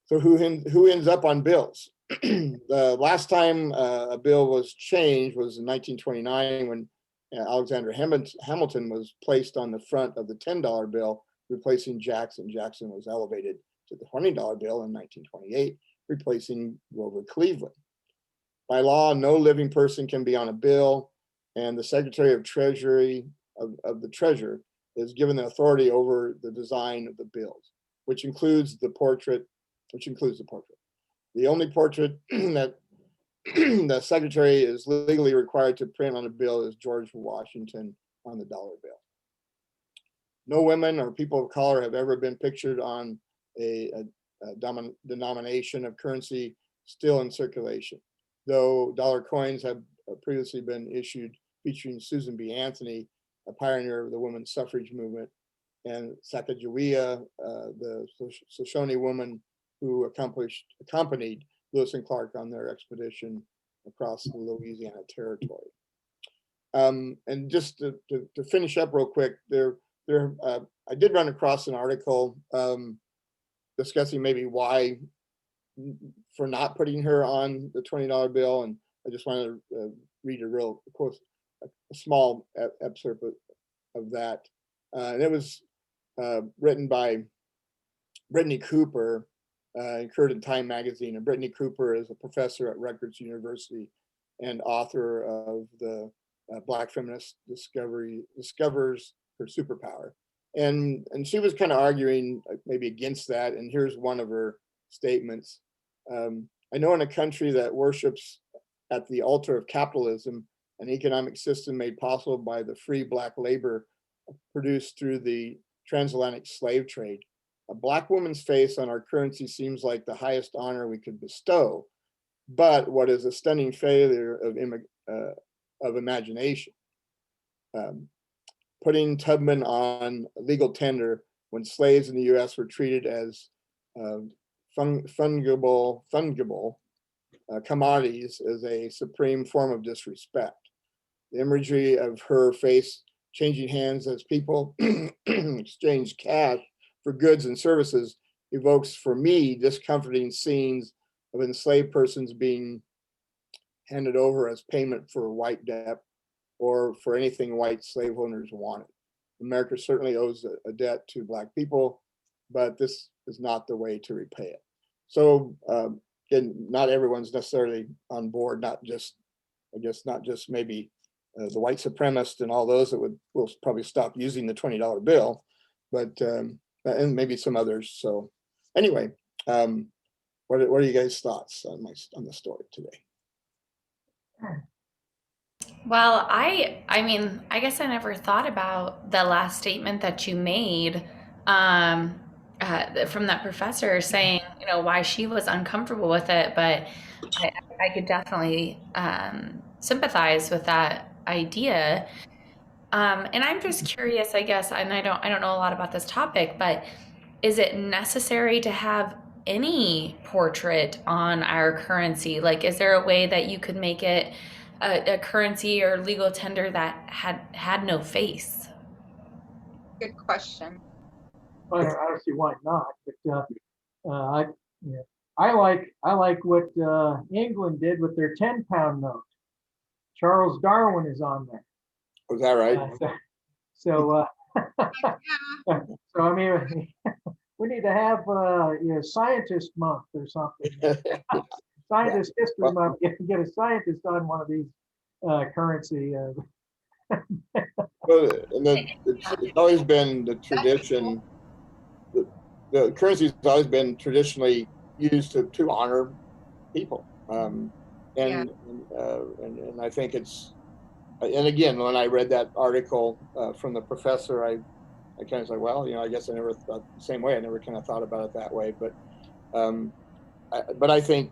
So who ends up on bills? The last time a bill was changed was in 1929 when Alexander Hamilton was placed on the front of the $10 bill, replacing Jackson. Jackson was elevated to the $20 bill in 1928, replacing Grover Cleveland. By law, no living person can be on a bill, and the Secretary of Treasury of the Treasurer is given the authority over the design of the bills, which includes the portrait. The only portrait that the Secretary is legally required to print on a bill is George Washington on the dollar bill. No women or people of color have ever been pictured on a denomination of currency still in circulation, though dollar coins have previously been issued featuring Susan B. Anthony, a pioneer of the women's suffrage movement, and Sacagawea, the Shoshone woman who accompanied Lewis and Clark on their expedition across the Louisiana Territory. And just to finish up real quick, I did run across an article discussing maybe why for not putting her on the $20 bill, and I just wanted to read a small excerpt of that. And it was written by Brittany Cooper, incurred in Time magazine. And Brittany Cooper is a professor at Rutgers University and author of the Black Feminist Discovers Her Superpower. And she was kind of arguing maybe against that. And here's one of her statements. I know in a country that worships at the altar of capitalism, an economic system made possible by the free Black labor produced through the transatlantic slave trade, a Black woman's face on our currency seems like the highest honor we could bestow, but what is a stunning failure of imagination. Putting Tubman on legal tender when slaves in the US were treated as fungible commodities is a supreme form of disrespect. The imagery of her face changing hands as people exchange cash for goods and services evokes for me discomforting scenes of enslaved persons being handed over as payment for white debt or for anything white slave owners wanted. America certainly owes a debt to Black people, but this is not the way to repay it. So again, not everyone's necessarily on board, not just maybe the white supremacists and all those that will probably stop using the $20 bill, but and maybe some others. So anyway, what are you guys' thoughts on the story today? Well, I mean, I guess I never thought about the last statement that you made. from that professor saying, why she was uncomfortable with it, but I could definitely sympathize with that idea. And I'm just curious, I guess, and I don't know a lot about this topic, but is it necessary to have any portrait on our currency? Like, is there a way that you could make it a currency or legal tender that had no face? Good question. I don't see why not, but I, yeah, I like what England did with their 10-pound note. Charles Darwin is on there. Was that right? So so I mean, we need to have scientist month or something. Scientist history month. Get a scientist on one of these currency. Well, and it's always been the tradition. The currency has always been traditionally used to honor people, and I think it's. And again, when I read that article from the professor, I kind of said, well, I guess I never thought the same way. I never kind of thought about it that way. But I think,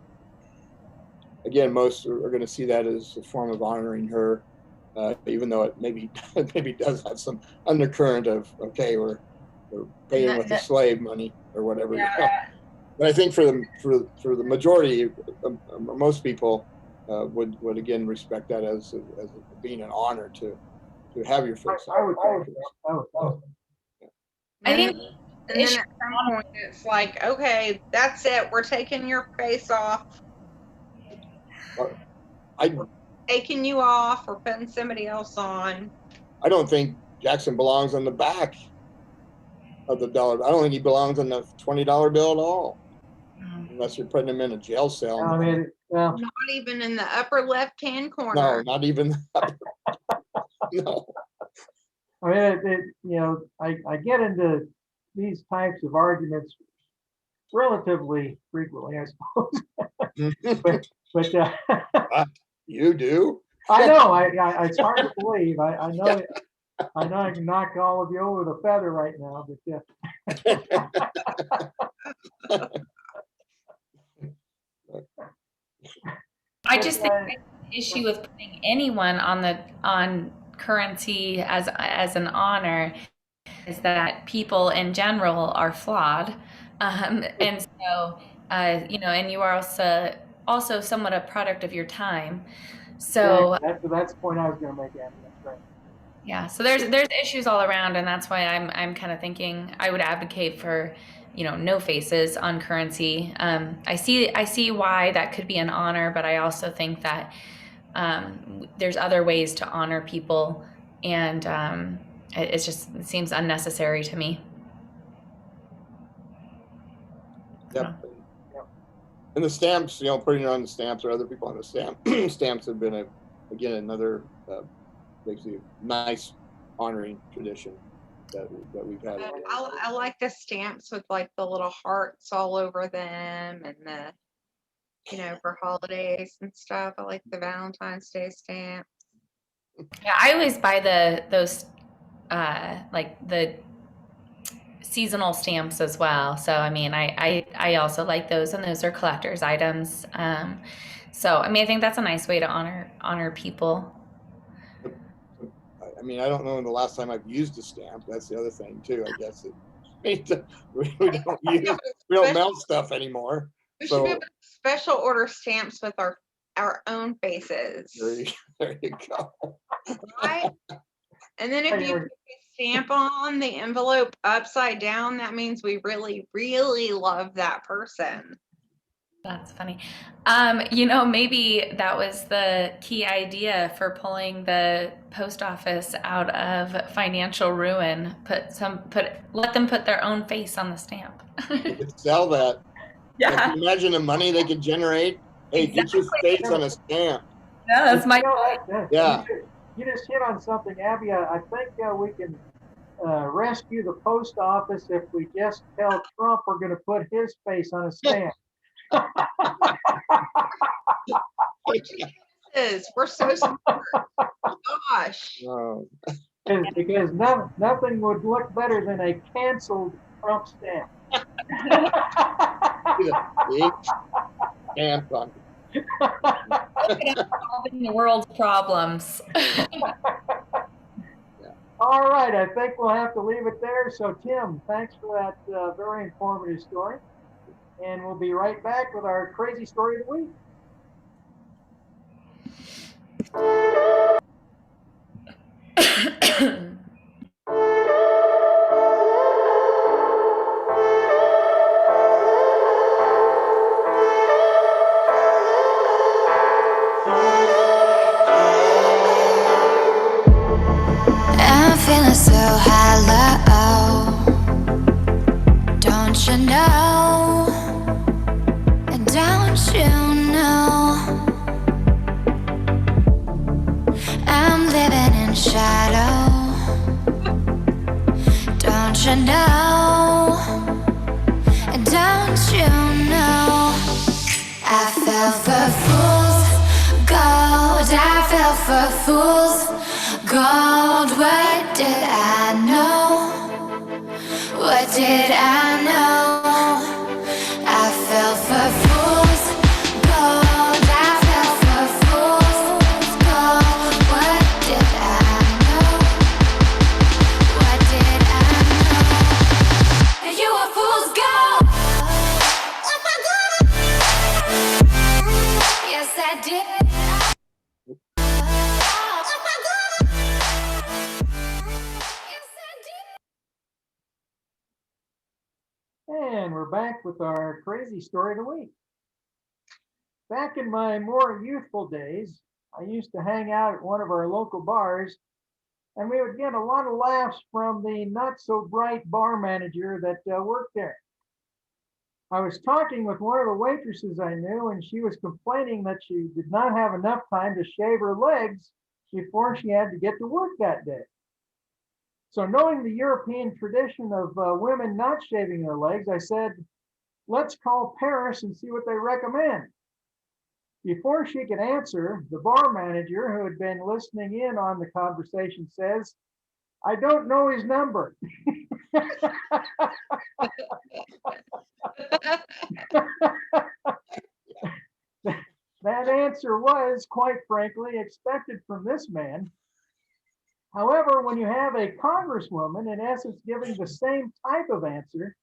again, most are going to see that as a form of honoring her, even though it maybe does have some undercurrent of, okay, we're paying with the slave money or whatever. Yeah. But I think for the majority, most people would again respect that as being an honor to have your face. I would I think And then at some point, it's like, okay, that's it. We're taking your face off. We're taking you off. We're putting somebody else on. I don't think Jackson belongs on the back of the dollar. I don't think he belongs on the $20 bill at all, unless you're putting him in a jail cell. I mean, Not even in the upper left-hand corner. No, not even. No. I mean, I get into these types of arguments relatively frequently, I suppose. but You do? I know. It's hard to believe. I know. I know I can knock all of you over the feather right now, but I just think the issue with putting anyone on currency as an honor is that people in general are flawed, and so and you are also somewhat a product of your time. So that's the point I was going to make, Abby. That's right. Yeah, so there's issues all around, and that's why I'm kind of thinking I would advocate for no faces on currency. I see why that could be an honor, but I also think that there's other ways to honor people, and it seems unnecessary to me. Yep. And the stamps, putting it on the stamps or other people on the stamps have been another basically nice honoring tradition that we've had. I like the stamps with like the little hearts all over them, and the for holidays and stuff. I like the Valentine's Day stamp. Yeah, I always buy those like the seasonal stamps as well. So I mean, I also like those, and those are collector's items. So I mean, I think that's a nice way to honor people. I mean, I don't know the last time I've used a stamp. That's the other thing too. I guess we don't mail stuff anymore. We should be able to special order stamps with our own faces. There you go. Right? And then if you put a stamp on the envelope upside down, that means we really, really love that person. That's funny. Maybe that was the key idea for pulling the post office out of financial ruin. Let them put their own face on the stamp. You could sell that. Yeah. Can you imagine the money they could generate? Hey, get your face on a stamp. Yeah, that's my point. Yeah. You just hit on something, Abby. I think we can rescue the post office if we just tell Trump we're going to put his face on a stamp. We're so smart. Gosh. Because nothing would look better than a canceled Trump stamp. The ink stamp on. Solving the world's problems. All right, I think we'll have to leave it there. So, Tim, thanks for that very informative story. And we'll be right back with our crazy story of the week. I'm feeling so hollow. Don't you know? Don't you know? I'm living in shadow. Don't you know? Don't you know? I fell for fool's gold. I fell for fool's gold. What did I know? What did I know? I fell for fool's gold. I fell for fool's gold. What did I know? What did I know? You were fool's gold. Yes, I did. And we're back with our crazy story of the week. Back in my more youthful days, I used to hang out at one of our local bars, and we would get a lot of laughs from the not so bright bar manager that worked there. I was talking with one of the waitresses I knew, and she was complaining that she did not have enough time to shave her legs before she had to get to work that day. So, knowing the European tradition of women not shaving their legs, I said, let's call Paris and see what they recommend. Before she could answer, the bar manager, who had been listening in on the conversation, says, I don't know his number. That answer was, quite frankly, expected from this man. However, when you have a congresswoman, in essence, giving the same type of answer,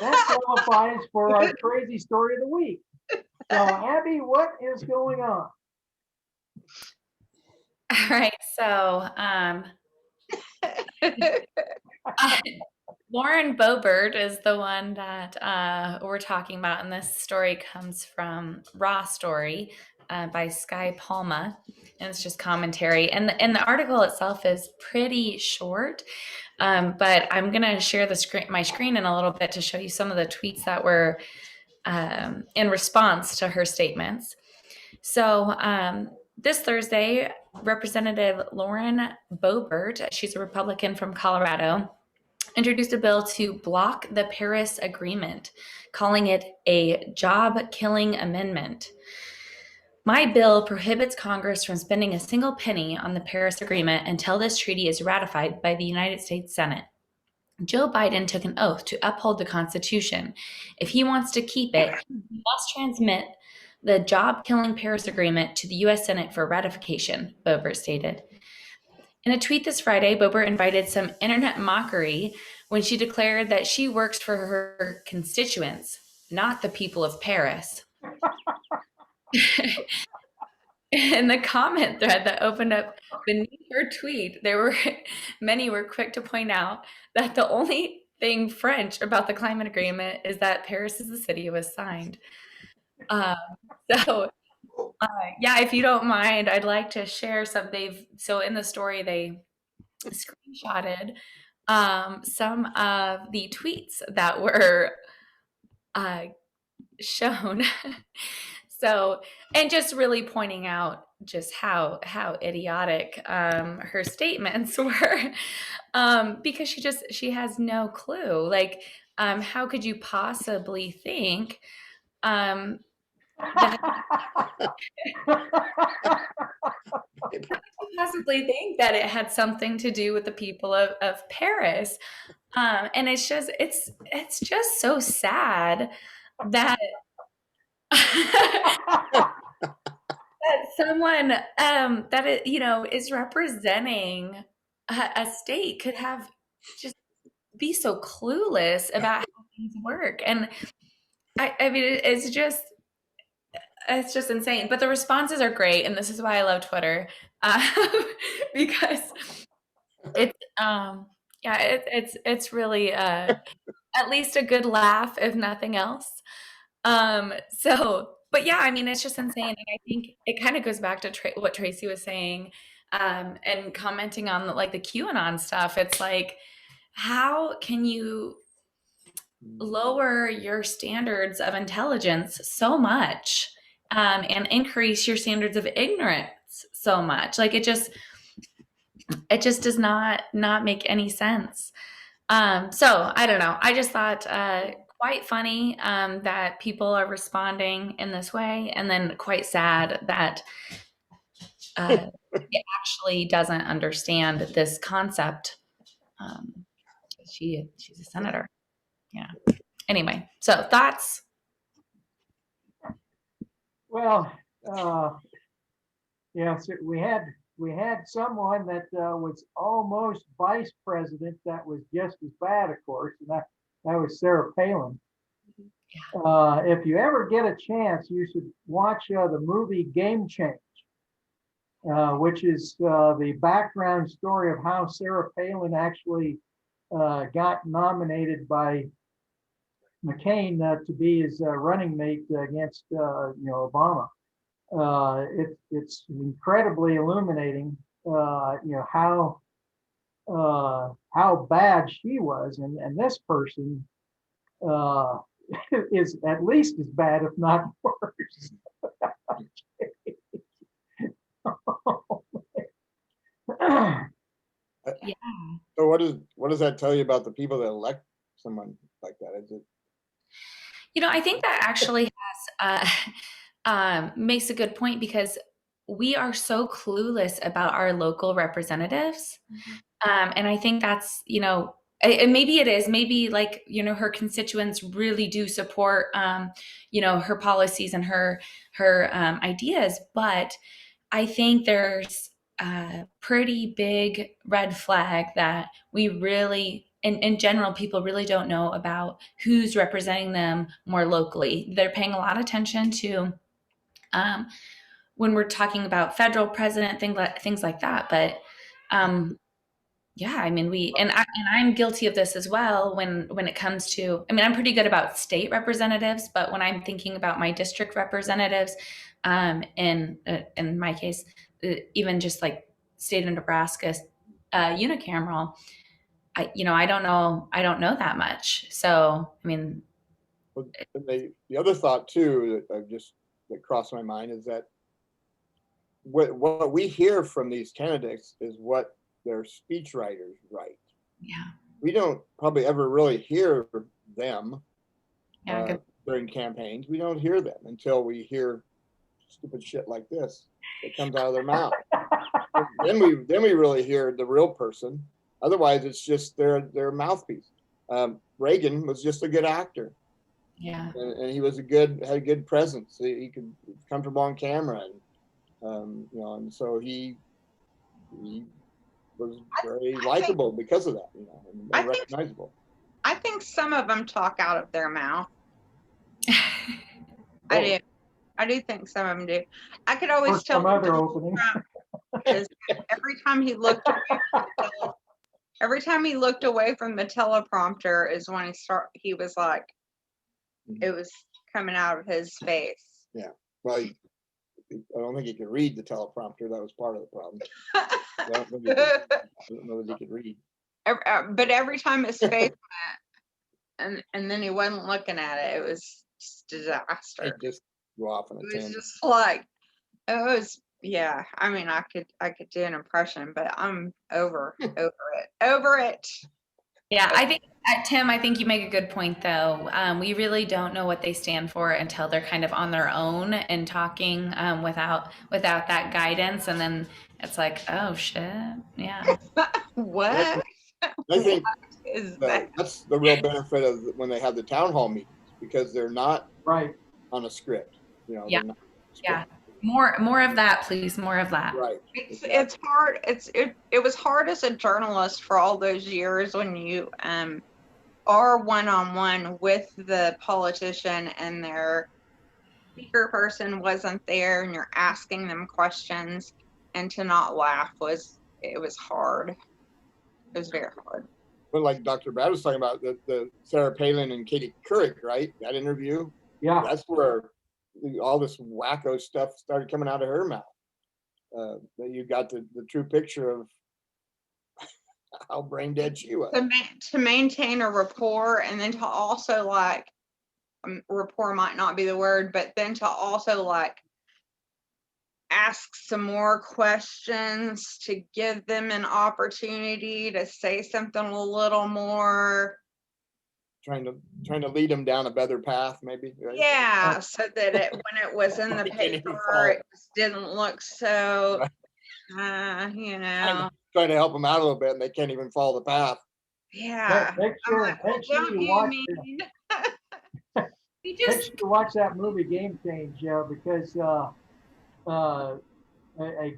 that qualifies for our crazy story of the week. So, Abby, what is going on? All right. So, Lauren Boebert is the one that we're talking about, and this story comes from Raw Story by Sky Palma, and it's just commentary. And the article itself is pretty short, but I'm gonna share my screen in a little bit to show you some of the tweets that were in response to her statements. So this Thursday, Representative Lauren Boebert, she's a Republican from Colorado, introduced a bill to block the Paris Agreement, calling it a job-killing amendment. My bill prohibits Congress from spending a single penny on the Paris Agreement until this treaty is ratified by the United States Senate. Joe Biden took an oath to uphold the Constitution. If he wants to keep it, he must transmit the job-killing Paris Agreement to the U.S. Senate for ratification, Boebert stated. In a tweet this Friday, Boebert invited some internet mockery when she declared that she works for her constituents, not the people of Paris. In the comment thread that opened up beneath her tweet, many were quick to point out that the only thing French about the climate agreement is that Paris is the city it was signed. Yeah, if you don't mind, I'd like to share something. So in the story, they screenshotted some of the tweets that were shown. So, and just really pointing out just how idiotic her statements were, because she has no clue. Like, how could you possibly think that possibly think that it had something to do with the people of Paris? And it's just so sad that that someone that is representing a state could have just be so clueless about how things work. And I mean, it's just insane. But the responses are great, and this is why I love Twitter, because it's yeah, it's really at least a good laugh, if nothing else. But yeah, I mean, it's just insane. And I think it kind of goes back to what Tracy was saying, and commenting on the QAnon stuff. It's like, how can you lower your standards of intelligence so much, and increase your standards of ignorance so much? Like it just does not make any sense. So I don't know. I just thought quite funny that people are responding in this way, and then quite sad that it actually doesn't understand this concept. She's a senator. Yeah. Anyway, so thoughts? Well, yes, we had someone that was almost vice president that was just as bad, of course, and that was Sarah Palin. If you ever get a chance, you should watch the movie Game Change, which is the background story of how Sarah Palin actually got nominated by McCain to be his running mate against Obama. It's incredibly illuminating, how bad she was, and this person is at least as bad, if not worse. Yeah. So what does that tell you about the people that elect someone like that? Is it? I think that actually has makes a good point, because we are so clueless about our local representatives. And I think that's, and maybe it is, maybe her constituents really do support, her policies and her ideas. But I think there's a pretty big red flag that we really, in general, people really don't know about who's representing them more locally. They're paying a lot of attention to when we're talking about federal president, things like that. But yeah, I mean, I'm guilty of this as well when it comes to, I mean, I'm pretty good about state representatives, but when I'm thinking about my district representatives, in my case, even just like state of Nebraska, unicameral, I don't know that much. So, I mean, The other thought too that crossed my mind is that what we hear from these candidates is what their speechwriters write. Yeah. We don't probably ever really hear them Yeah, during campaigns. We don't hear them until we hear stupid shit like this that comes out of their mouth. then we really hear the real person. Otherwise, it's just their mouthpiece. Reagan was just a good actor. Yeah. And he was had a good presence. He could comfortable on camera, and and so he was very likable because of that, and recognizable. I think some of them talk out of their mouth. I do think some of them do. I could always tell some other opening. every time he looked away from the teleprompter is when he was like, it was coming out of his face. Yeah. Well, I don't think he could read the teleprompter. That was part of the problem. I don't know that he could read. But every time his face went, and then he wasn't looking at it, it was just disaster. He'd just go off on a It was tangent. just like, it was, yeah. I mean, I could do an impression, but I'm over it. Yeah, I think, Tim, I think you make a good point, though. We really don't know what they stand for until they're kind of on their own and talking without that guidance, and then it's like, oh shit, yeah. What? I think is that? That's the real benefit of when they have the town hall meetings, because they're not Right. on a script. Yeah. They're not Yeah. scripted. More of that, please. More of that. Right. It's hard. It was hard as a journalist for all those years when you are one-on-one with the politician and their speaker person wasn't there and you're asking them questions, and to not laugh was hard. It was very hard. But like Dr. Brad was talking about, the Sarah Palin and Katie Couric, right? That interview. Yeah. That's where all this wacko stuff started coming out of her mouth. That you got the true picture of how brain dead she was. To maintain a rapport, and then to also like, rapport might not be the word, but then to also like ask some more questions to give them an opportunity to say something a little more. Trying to lead them down a better path, maybe. Right? Yeah, so that when it was in the They can't even paper, follow. it just didn't look so, Trying to help them out a little bit, and they can't even follow the path. Yeah. Make I'm sure, like, well, make sure don't you you watch. mean? We Make sure just you watch that movie Game Change, because a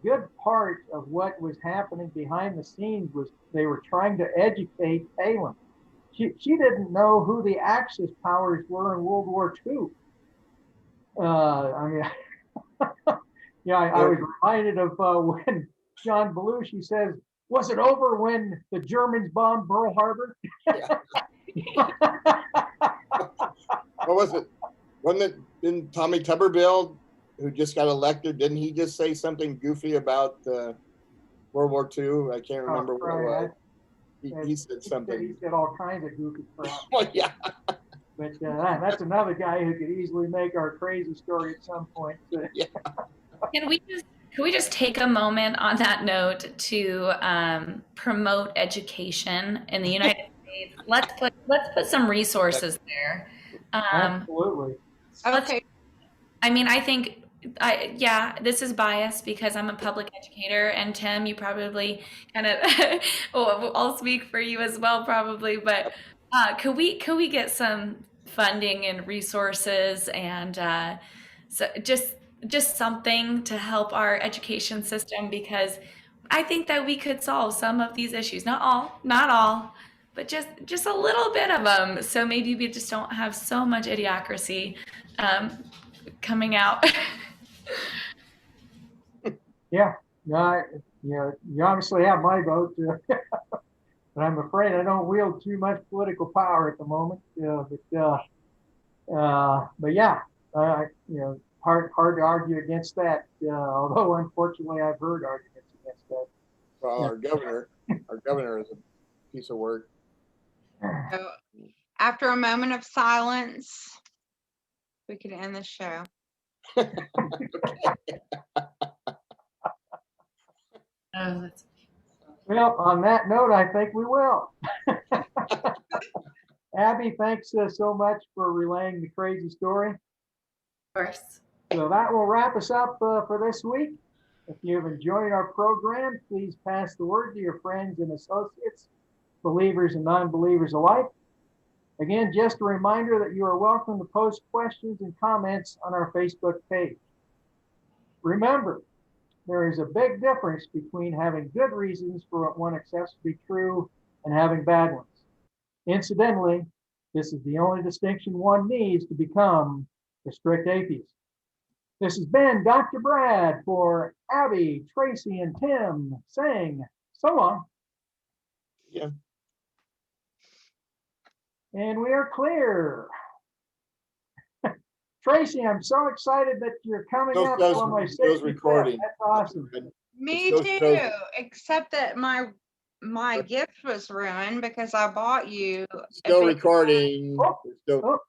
good part of what was happening behind the scenes was they were trying to educate Palin. She didn't know who the Axis powers were in World War II. I mean, yeah, I was reminded of when John Belushi says, "Was it over when the Germans bombed Pearl Harbor?" Yeah. What was it? Didn't Tommy Tuberville, who just got elected, didn't he just say something goofy about World War II? I can't remember what it was. He said something. He said all kinds of goofy crap. Well, yeah. But that's another guy who could easily make our crazy story at some point. Yeah. can we just take a moment on that note to promote education in the United States? Let's put some resources there. Absolutely. Okay. I mean, I think this is biased because I'm a public educator, and Tim, you probably kind of, well, I'll speak for you as well, probably. But could we get some funding and resources, and so just something to help our education system, because I think that we could solve some of these issues, not all, but just a little bit of them. So maybe we just don't have so much idiocracy coming out. Yeah. No, you obviously have my vote, but I'm afraid I don't wield too much political power at the moment. But yeah, hard to argue against that. Although unfortunately, I've heard arguments against that. Well, our governor is a piece of work. So after a moment of silence, we could end the show. Well, on that note, I think we will. Abby, thanks so much for relaying the crazy story. Of course. So that will wrap us up for this week. If you've enjoyed our program, please pass the word to your friends and associates, believers and non-believers alike. Again, just a reminder that you are welcome to post questions and comments on our Facebook page. Remember, there is a big difference between having good reasons for what one accepts to be true and having bad ones. Incidentally, this is the only distinction one needs to become a strict atheist. This has been Dr. Brad for Abby, Tracy, and Tim saying so long. Yeah. And we are clear. Tracy, I'm so excited that you're coming up for my 65th. Recording. That's awesome. Me too, except that my gift was ruined because I bought you. Still recording. Oh.